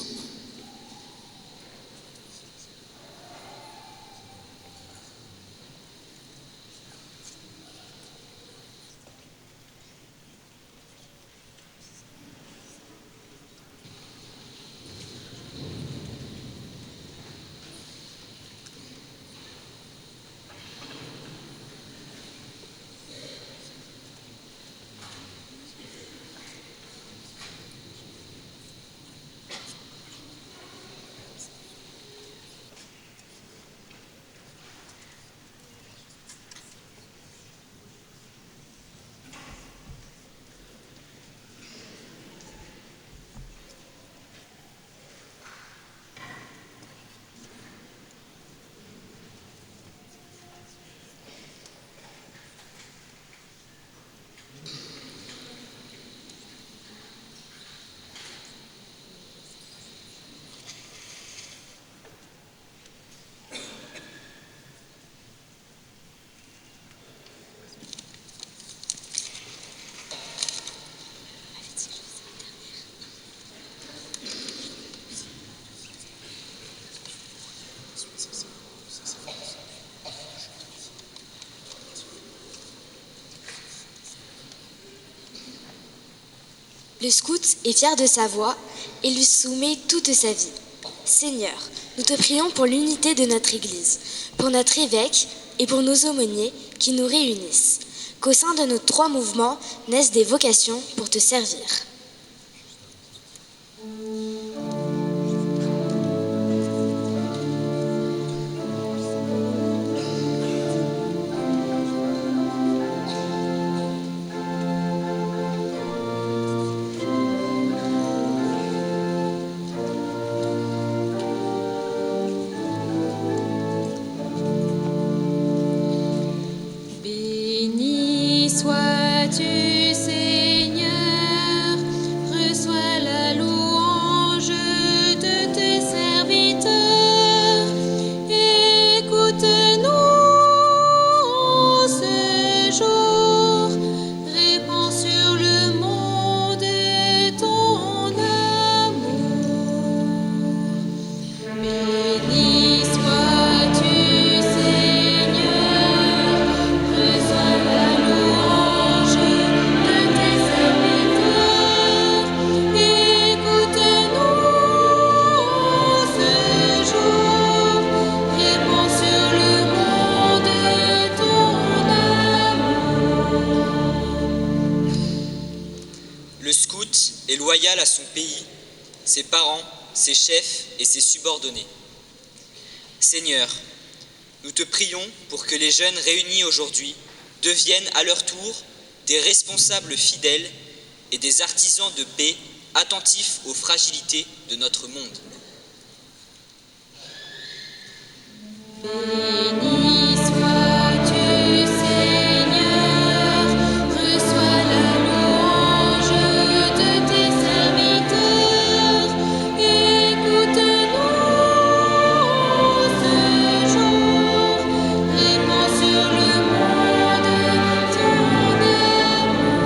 Le scout est fier de sa voix et lui soumet toute sa vie. Seigneur, nous te prions pour l'unité de notre Église, pour notre évêque et pour nos aumôniers qui nous réunissent. Qu'au sein de nos 3 mouvements naissent des vocations pour te servir. Béni sois-tu, Seigneur, reçois la louange de tes serviteurs. Écoute-nous ce jour, répands sur le monde ton amour. Béni sois-tu, Seigneur, reçois la louange de tes serviteurs. Écoute-nous ce jour, répands sur le monde ton amour. Le scout est loyal à son pays, ses parents, ses chefs et ses subordonnés. Seigneur, nous te prions pour que les jeunes réunis aujourd'hui deviennent à leur tour des responsables fidèles et des artisans de paix attentifs aux fragilités de notre monde. Béni sois-tu, Seigneur, reçois la louange de tes serviteurs. Écoute-nous ce jour, répands sur le monde ton amour.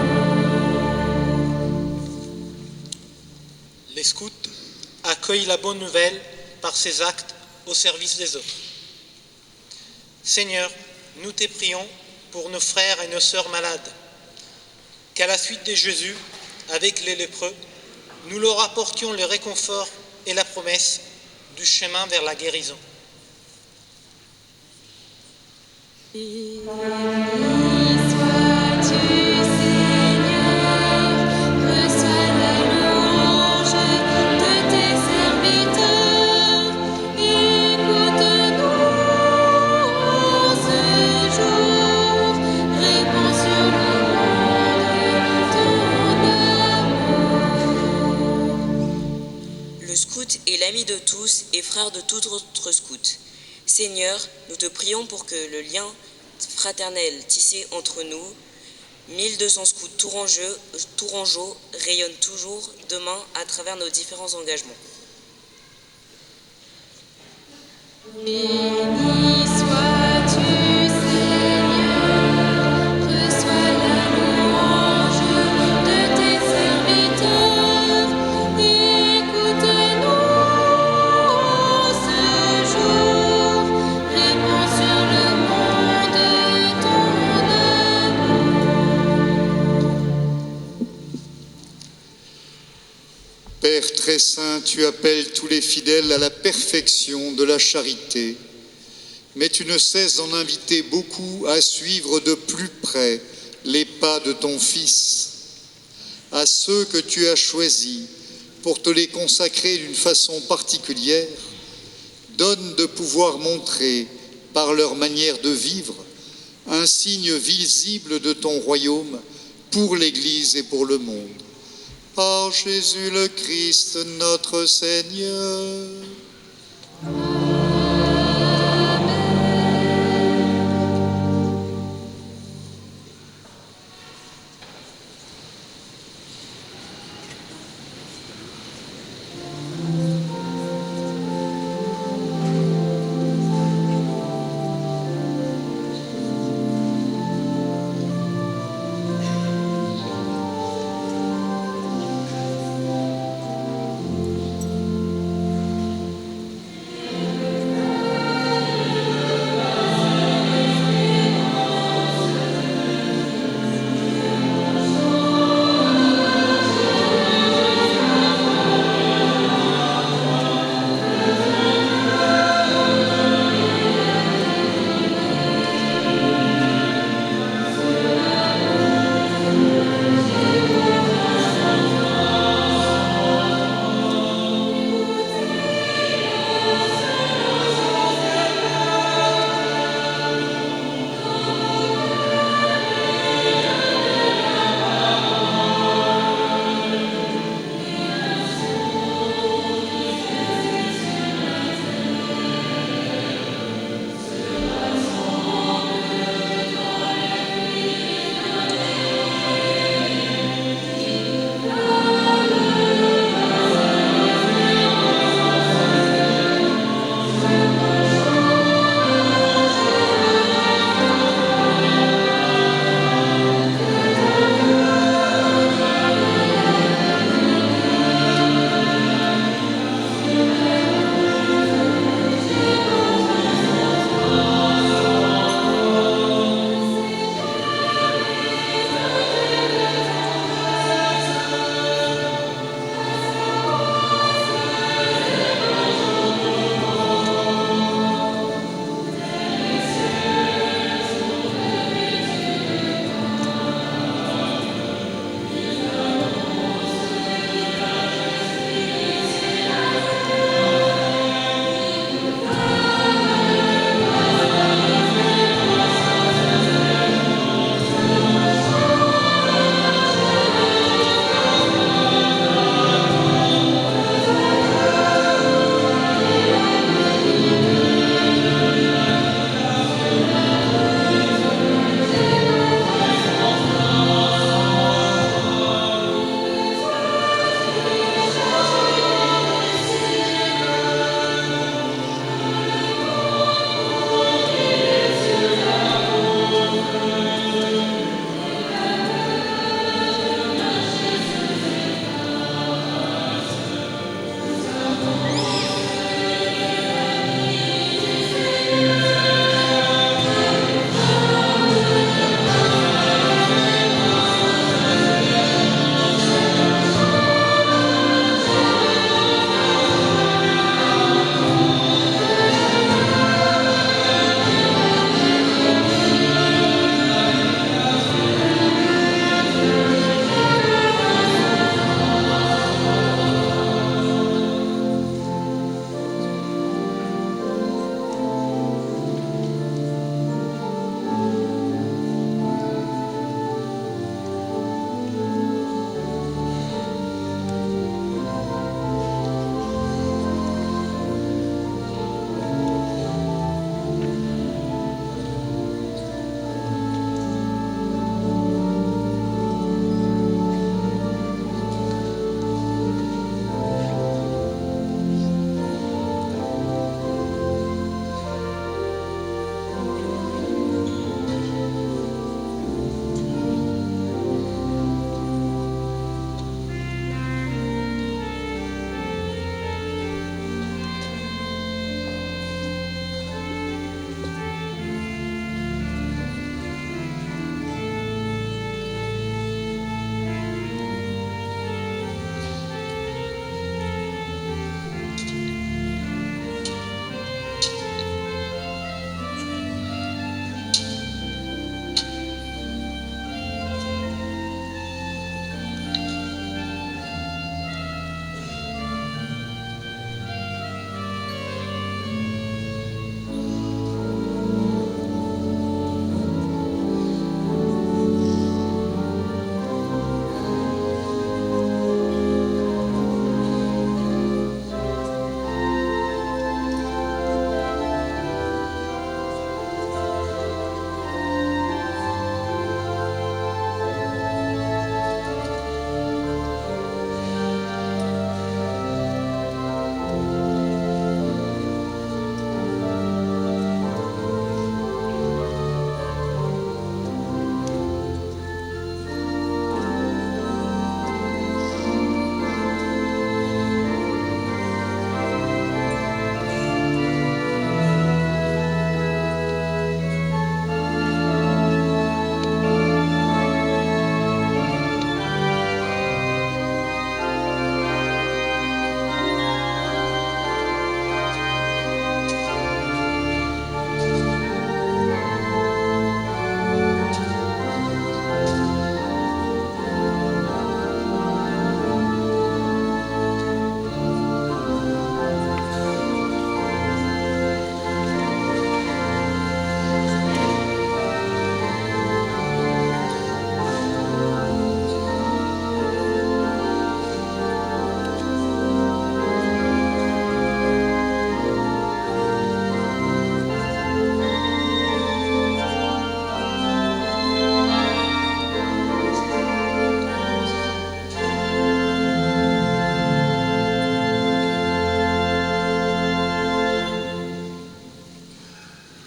Les scouts accueillent la bonne nouvelle par ses actes au service des autres. Seigneur, nous te prions pour nos frères et nos sœurs malades, qu'à la suite de Jésus, avec les lépreux, nous leur apportions le réconfort et la promesse du chemin vers la guérison. Béni sois-tu, Seigneur, reçois la louange de tes serviteurs. Écoute-nous ce jour, répands sur le monde ton amour. Le scout est l'ami de tous et frère de tout autre scout. Seigneur, nous te prions pour que le lien fraternel tissé entre nous, 1200 scouts tourangeaux, rayonne toujours demain à travers nos différents engagements. Béni sois-tu, Seigneur, reçois la louange de tes serviteurs. Écoute-nous ce jour, répands sur le monde ton amour. Père très saint, tu appelles tous les fidèles à la perfection de la charité, mais tu ne cesses d'en inviter beaucoup à suivre de plus près les pas de ton Fils. À ceux que tu as choisis pour te les consacrer d'une façon particulière, donne de pouvoir montrer, par leur manière de vivre, un signe visible de ton royaume pour l'Église et pour le monde. Par Jésus le Christ, notre Seigneur.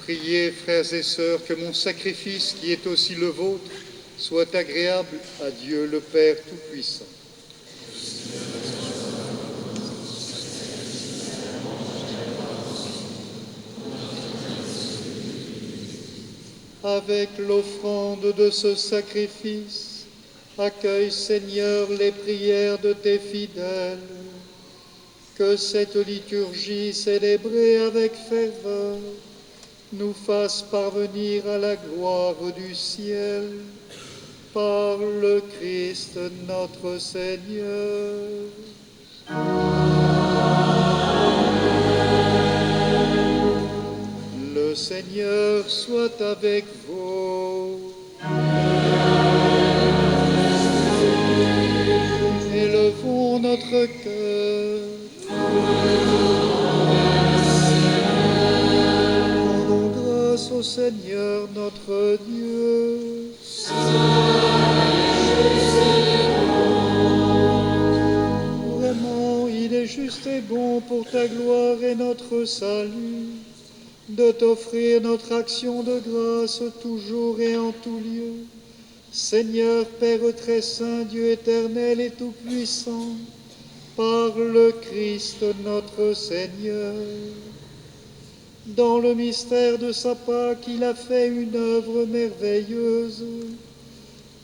Priez, frères et sœurs, que mon sacrifice, qui est aussi le vôtre, soit agréable à Dieu le Père Tout-Puissant. Avec l'offrande de ce sacrifice, accueille, Seigneur, les prières de tes fidèles. Que cette liturgie célébrée avec ferveur nous fasse parvenir à la gloire du ciel par le Christ notre Seigneur. Le Seigneur soit avec vous. Élevons notre cœur. Rendons grâce au Seigneur notre Dieu. Vraiment, il est juste et bon pour ta gloire et notre salut de t'offrir notre action de grâce toujours et en tout lieu. Seigneur, Père très saint, Dieu éternel et tout-puissant, par le Christ notre Seigneur. Dans le mystère de sa Pâque, il a fait une œuvre merveilleuse,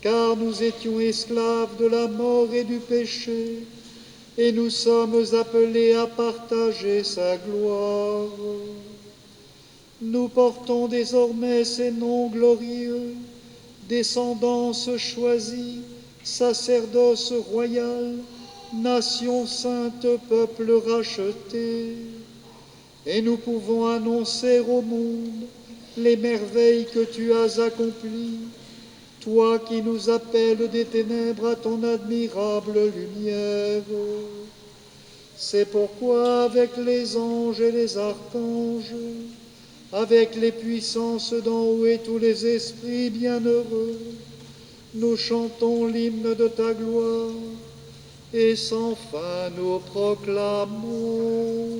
car nous étions esclaves de la mort et du péché, et nous sommes appelés à partager sa gloire. Nous portons désormais ces noms glorieux, descendance choisie, sacerdoce royal, nation sainte, peuple racheté. Et nous pouvons annoncer au monde les merveilles que tu as accomplies, toi qui nous appelles des ténèbres à ton admirable lumière. C'est pourquoi avec les anges et les archanges, avec les puissances d'en haut et tous les esprits bienheureux, nous chantons l'hymne de ta gloire, et sans fin nous proclamons.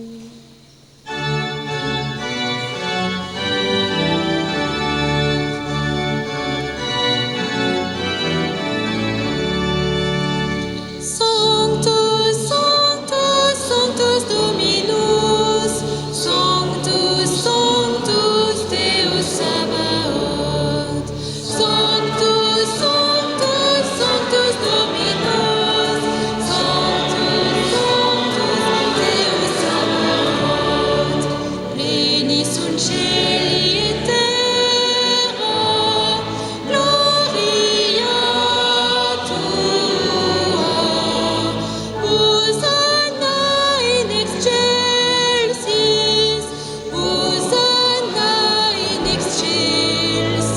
Sanctus, Sanctus, Sanctus Dominus, Sanctus, Sanctus Deus Sabaoth. Sanctus, Sanctus, Sanctus Dominus, Sanctus, Sanctus Deus Sabaoth. Pleni sunt cieli et terra, gloria tua. Hosanna in excelsis, Hosanna in excelsis,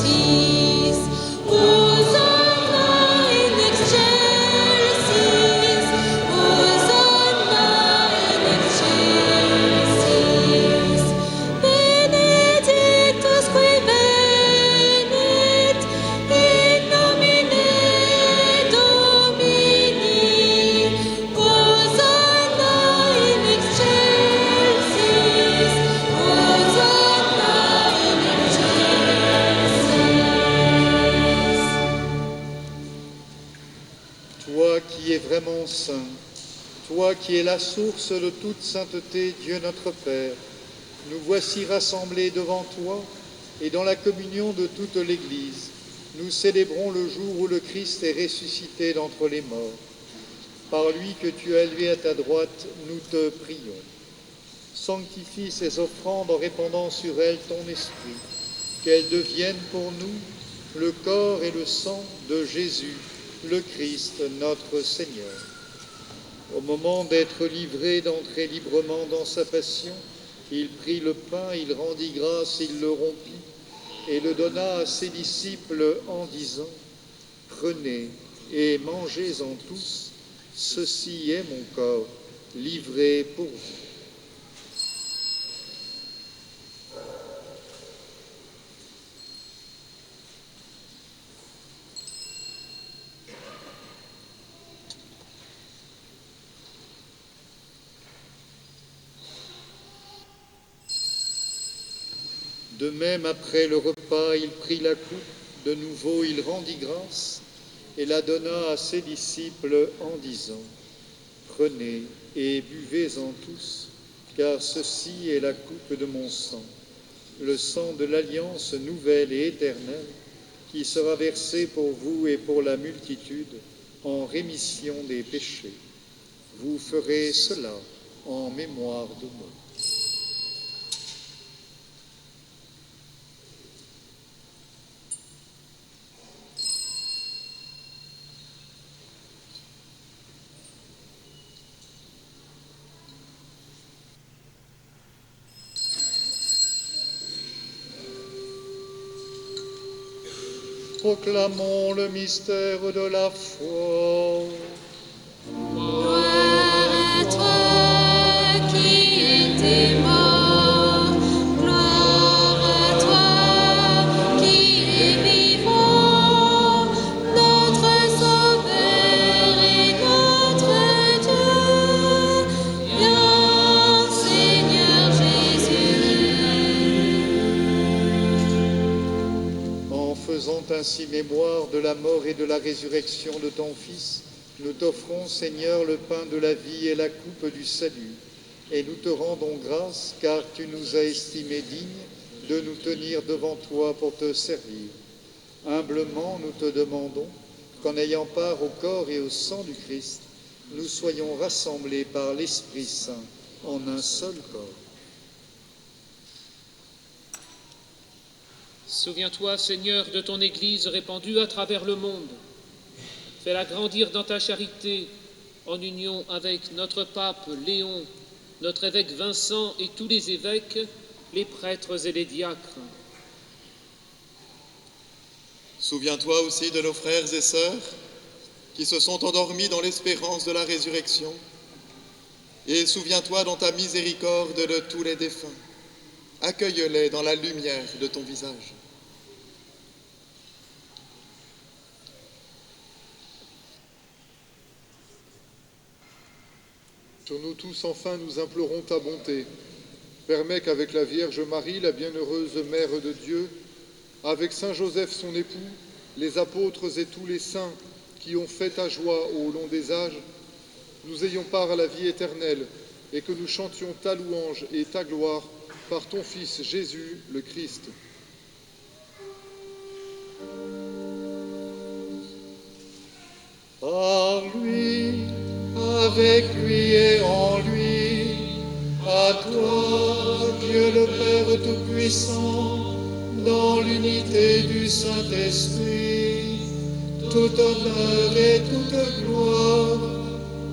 Hosanna in excelsis, Hosanna in excelsis. Benedictus qui venit in nomine Domini, Hosanna in excelsis, Hosanna in excelsis. Toi qui es vraiment saint, toi qui es la source de toute sainteté, Dieu notre Père, nous voici rassemblés devant toi et dans la communion de toute l'Église. Nous célébrons le jour où le Christ est ressuscité d'entre les morts. Par lui que tu as élevé à ta droite, nous te prions. Sanctifie ces offrandes en répandant sur elles ton esprit, qu'elles deviennent pour nous le corps et le sang de Jésus, le Christ, notre Seigneur. Au moment d'être livré, d'entrer librement dans sa passion, il prit le pain, il rendit grâce, il le rompit et le donna à ses disciples en disant : « Prenez et mangez-en tous, ceci est mon corps, livré pour vous. » De même, après le repas, il prit la coupe, de nouveau il rendit grâce et la donna à ses disciples en disant : « Prenez et buvez-en tous, car ceci est la coupe de mon sang, le sang de l'alliance nouvelle et éternelle, qui sera versé pour vous et pour la multitude en rémission des péchés. Vous ferez cela en mémoire de moi. » Proclamons le mystère de la foi. Gloire à toi qui étais mort, gloire à toi qui es vivant, notre Sauveur et notre Dieu, viens Seigneur Jésus. En faisant ainsi mémoire de la mort et de la résurrection de ton Fils, nous t'offrons, Seigneur, le pain de la vie et la coupe du salut, et nous te rendons grâce, car tu nous as estimés dignes de nous tenir devant toi pour te servir. Humblement, nous te demandons qu'en ayant part au corps et au sang du Christ, nous soyons rassemblés par l'Esprit Saint en un seul corps. Souviens-toi, Seigneur, de ton Église répandue à travers le monde. Fais-la grandir dans ta charité, en union avec notre pape Léon, notre évêque Vincent et tous les évêques, les prêtres et les diacres. Souviens-toi aussi de nos frères et sœurs qui se sont endormis dans l'espérance de la résurrection. Et souviens-toi dans ta miséricorde de tous les défunts. Accueille-les dans la lumière de ton visage. Sur nous tous, enfin, nous implorons ta bonté. Permets qu'avec la Vierge Marie, la bienheureuse Mère de Dieu, avec Saint Joseph son époux, les apôtres et tous les saints qui ont fait ta joie au long des âges, nous ayons part à la vie éternelle et que nous chantions ta louange et ta gloire par ton Fils Jésus, le Christ. Par lui, avec lui et en lui, à toi, Dieu le Père Tout-Puissant, dans l'unité du Saint-Esprit, tout honneur et toute gloire,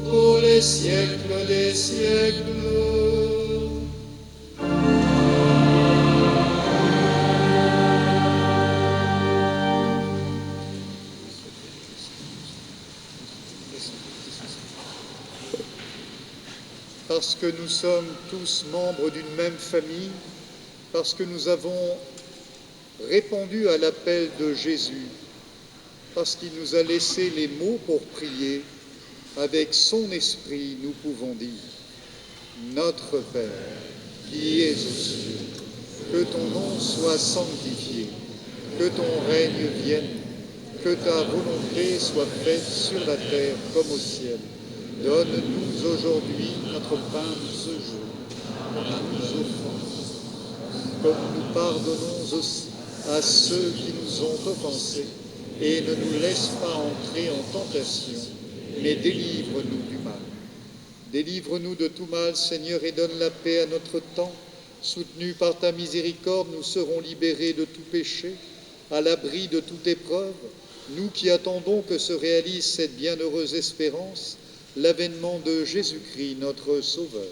pour les siècles des siècles. Parce que nous sommes tous membres d'une même famille, parce que nous avons répondu à l'appel de Jésus, parce qu'il nous a laissé les mots pour prier, avec son esprit, nous pouvons dire : Notre Père, qui es aux cieux, que ton nom soit sanctifié, que ton règne vienne, que ta volonté soit faite sur la terre comme au ciel. Donne-nous aujourd'hui notre pain de ce jour. Pardonne-nous nos offenses, comme nous pardonnons aussi à ceux qui nous ont offensés, et ne nous laisse pas entrer en tentation, mais délivre-nous du mal. Délivre-nous de tout mal, Seigneur, et donne la paix à notre temps. Soutenus par ta miséricorde, nous serons libérés de tout péché, à l'abri de toute épreuve, nous qui attendons que se réalise cette bienheureuse espérance, l'avènement de Jésus-Christ, notre Sauveur.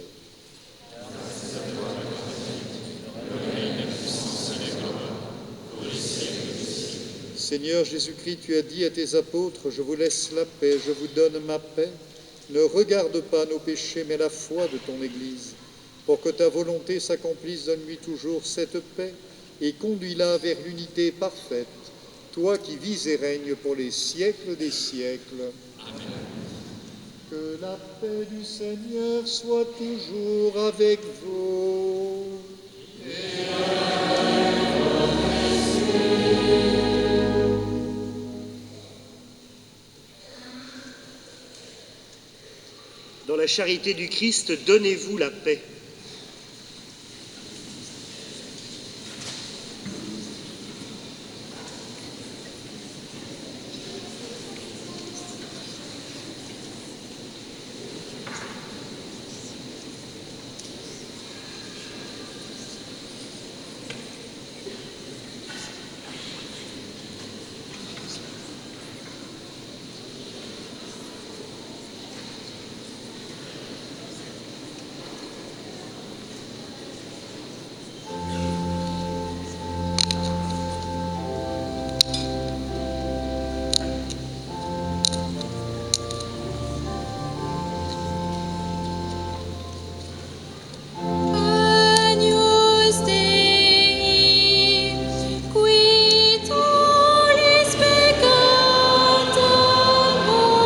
Seigneur Jésus-Christ, tu as dit à tes apôtres : je vous laisse la paix, je vous donne ma paix. Ne regarde pas nos péchés, mais la foi de ton Église. Pour que ta volonté s'accomplisse, donne-lui toujours cette paix et conduis-la vers l'unité parfaite, toi qui vis et règnes pour les siècles des siècles. Amen. Que la paix du Seigneur soit toujours avec vous. Et la charité du Christ, donnez-vous la paix. Agnus Dei, qui tollis peccata mundi,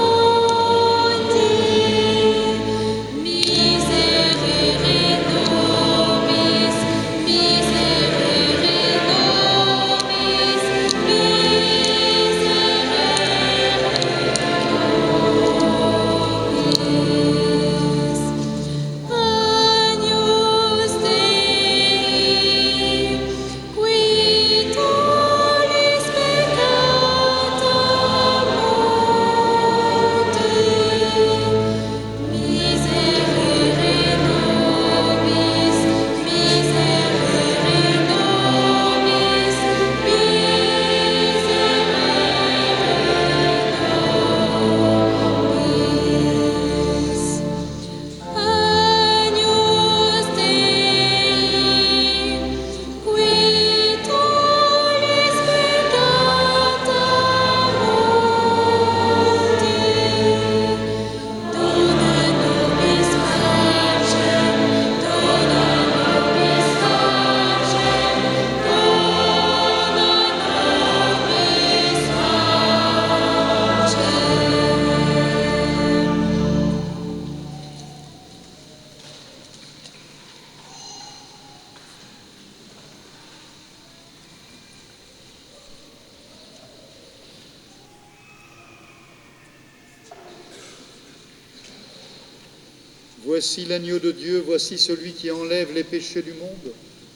miserere nobis, miserere nobis, Agnus Dei, qui tollis peccata mundi, miserere nobis, miserere nobis, Agnus Dei, qui tollis peccata mundi, dona nobis pacem, dona nobis pacem, dona nobis pacem. Voici l'agneau de Dieu, voici celui qui enlève les péchés du monde.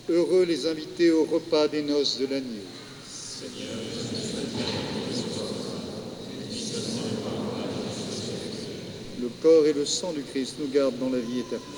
Heureux les invités au repas des noces de l'agneau. Le corps et le sang du Christ nous gardent dans la vie éternelle.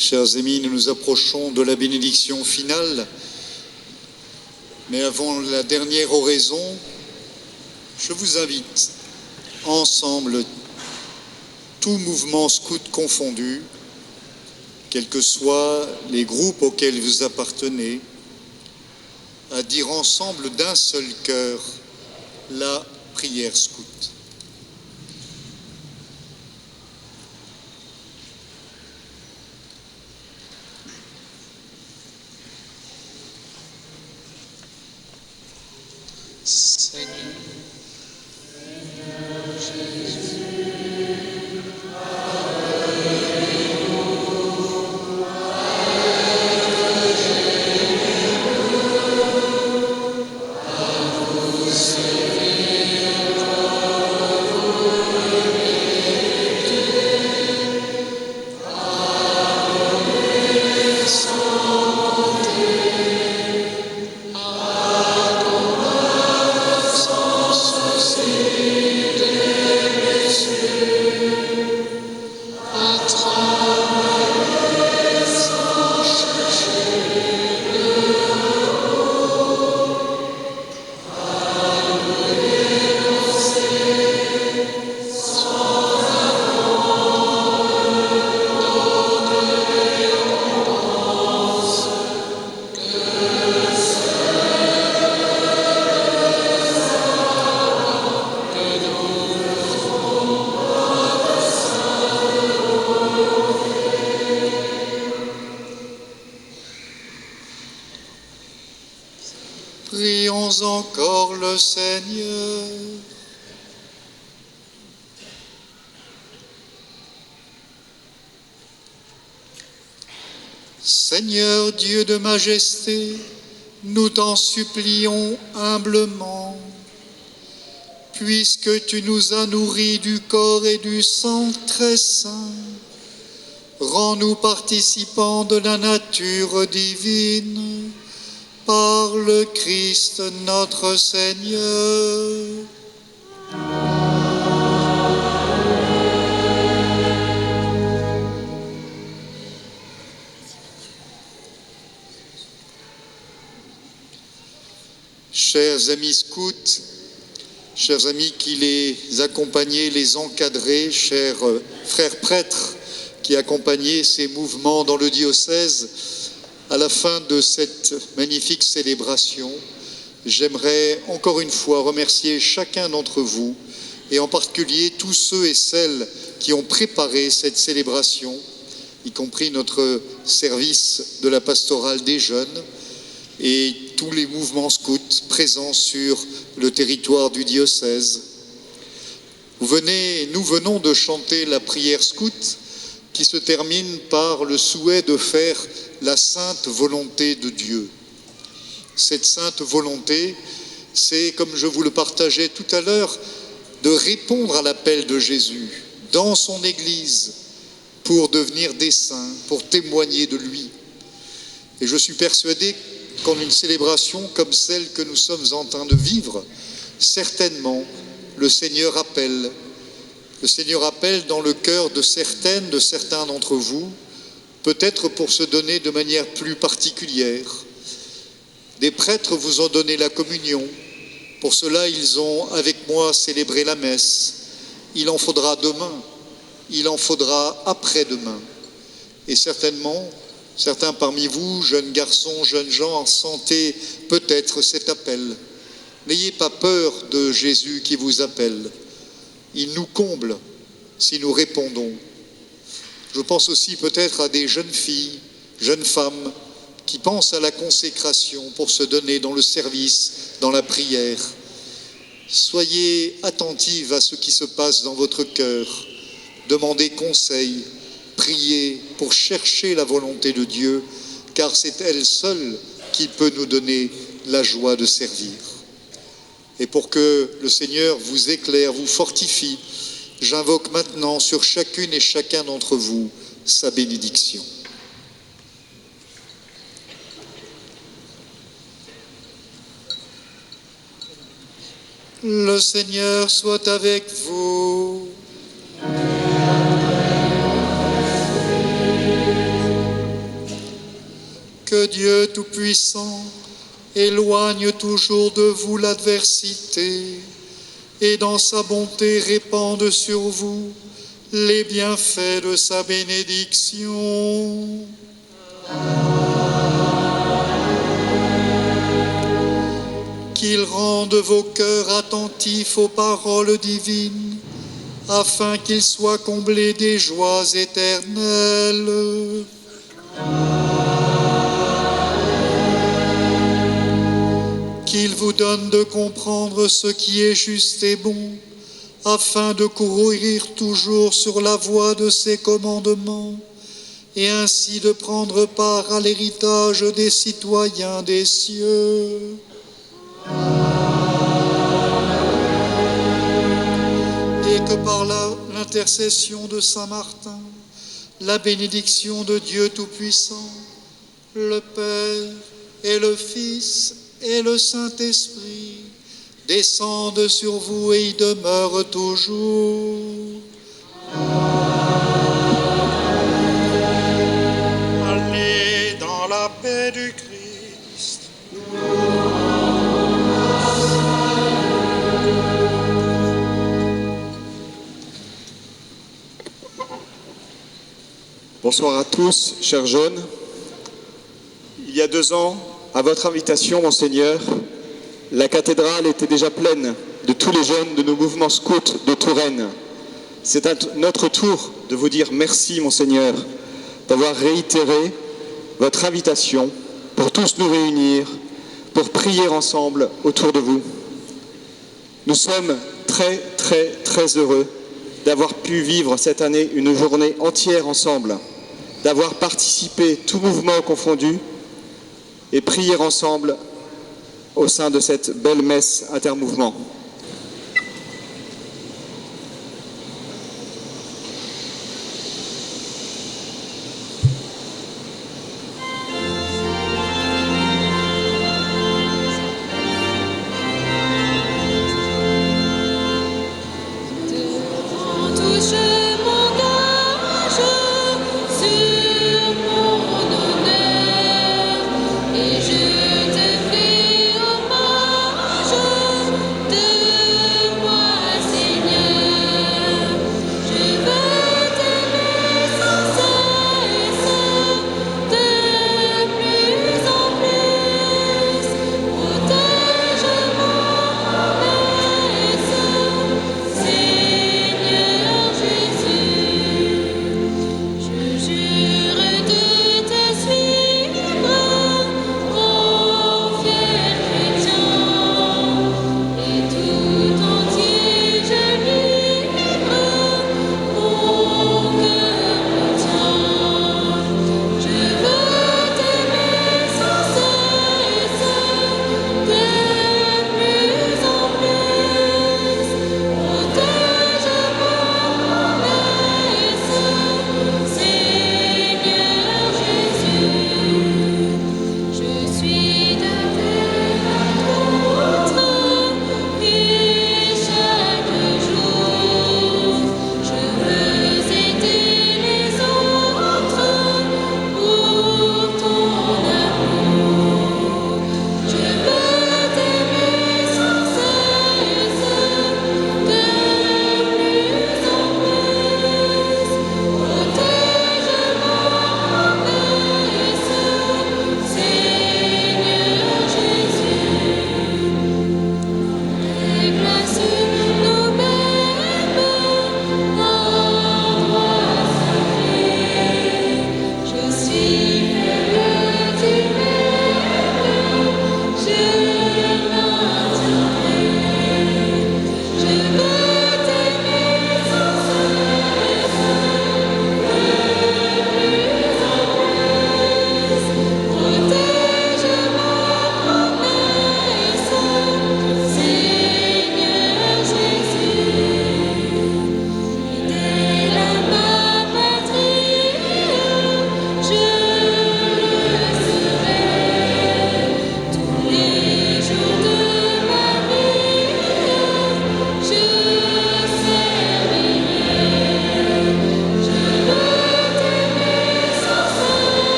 Chers amis, nous nous approchons de la bénédiction finale, mais avant la dernière oraison, je vous invite ensemble, tout mouvement scout confondu, quels que soient les groupes auxquels vous appartenez, à dire ensemble d'un seul cœur la prière scout. Seigneur Jésus, Prions encore le Seigneur. Seigneur Dieu de majesté, nous t'en supplions humblement, puisque tu nous as nourris du corps et du sang très saint, rends-nous participants de la nature divine, par le Christ notre Seigneur. Chers amis scouts, chers amis qui les accompagnaient, les encadrez, chers frères prêtres qui accompagnaient ces mouvements dans le diocèse, à la fin de cette magnifique célébration, j'aimerais encore une fois remercier chacun d'entre vous, et en particulier tous ceux et celles qui ont préparé cette célébration, y compris notre service de la pastorale des jeunes et tous les mouvements scouts présents sur le territoire du diocèse. Nous venons de chanter la prière scout qui se termine par le souhait de faire la sainte volonté de Dieu. Cette sainte volonté, c'est, comme je vous le partageais tout à l'heure, de répondre à l'appel de Jésus dans son Église pour devenir des saints, pour témoigner de lui. Et je suis persuadé qu'en une célébration comme celle que nous sommes en train de vivre, certainement le Seigneur appelle. Le Seigneur appelle dans le cœur de certains d'entre vous, peut-être pour se donner de manière plus particulière. Des prêtres vous ont donné la communion. Pour cela, ils ont, avec moi, célébré la messe. Il en faudra demain. Il en faudra après-demain. Et certainement, certains parmi vous, jeunes garçons, jeunes gens, sentez peut-être cet appel. N'ayez pas peur de Jésus qui vous appelle. Il nous comble si nous répondons. Je pense aussi peut-être à des jeunes filles, jeunes femmes qui pensent à la consécration pour se donner dans le service, dans la prière. Soyez attentives à ce qui se passe dans votre cœur. Demandez conseil, priez pour chercher la volonté de Dieu, car c'est elle seule qui peut nous donner la joie de servir. Et pour que le Seigneur vous éclaire, vous fortifie, j'invoque maintenant sur chacune et chacun d'entre vous sa bénédiction. Le Seigneur soit avec vous. Que Dieu Tout-Puissant éloigne toujours de vous l'adversité et dans sa bonté répande sur vous les bienfaits de sa bénédiction. Qu'il rende vos cœurs attentifs aux paroles divines, afin qu'ils soient comblés des joies éternelles. Qu'il vous donne de comprendre ce qui est juste et bon, afin de courir toujours sur la voie de ses commandements, et ainsi de prendre part à l'héritage des citoyens des cieux. Et que par l'intercession de Saint Martin, la bénédiction de Dieu Tout-Puissant, le Père et le Fils et le Saint-Esprit descendent sur vous et y demeurent toujours. Allez dans la paix du Christ. Bonsoir à tous, chers jeunes. Il y a 2 ans, à votre invitation, Monseigneur, la cathédrale était déjà pleine de tous les jeunes de nos mouvements scouts de Touraine. C'est à notre tour de vous dire merci, Monseigneur, d'avoir réitéré votre invitation pour tous nous réunir, pour prier ensemble autour de vous. Nous sommes très heureux d'avoir pu vivre cette année une journée entière ensemble, d'avoir participé, tout mouvement confondu, et prier ensemble au sein de cette belle messe intermouvement.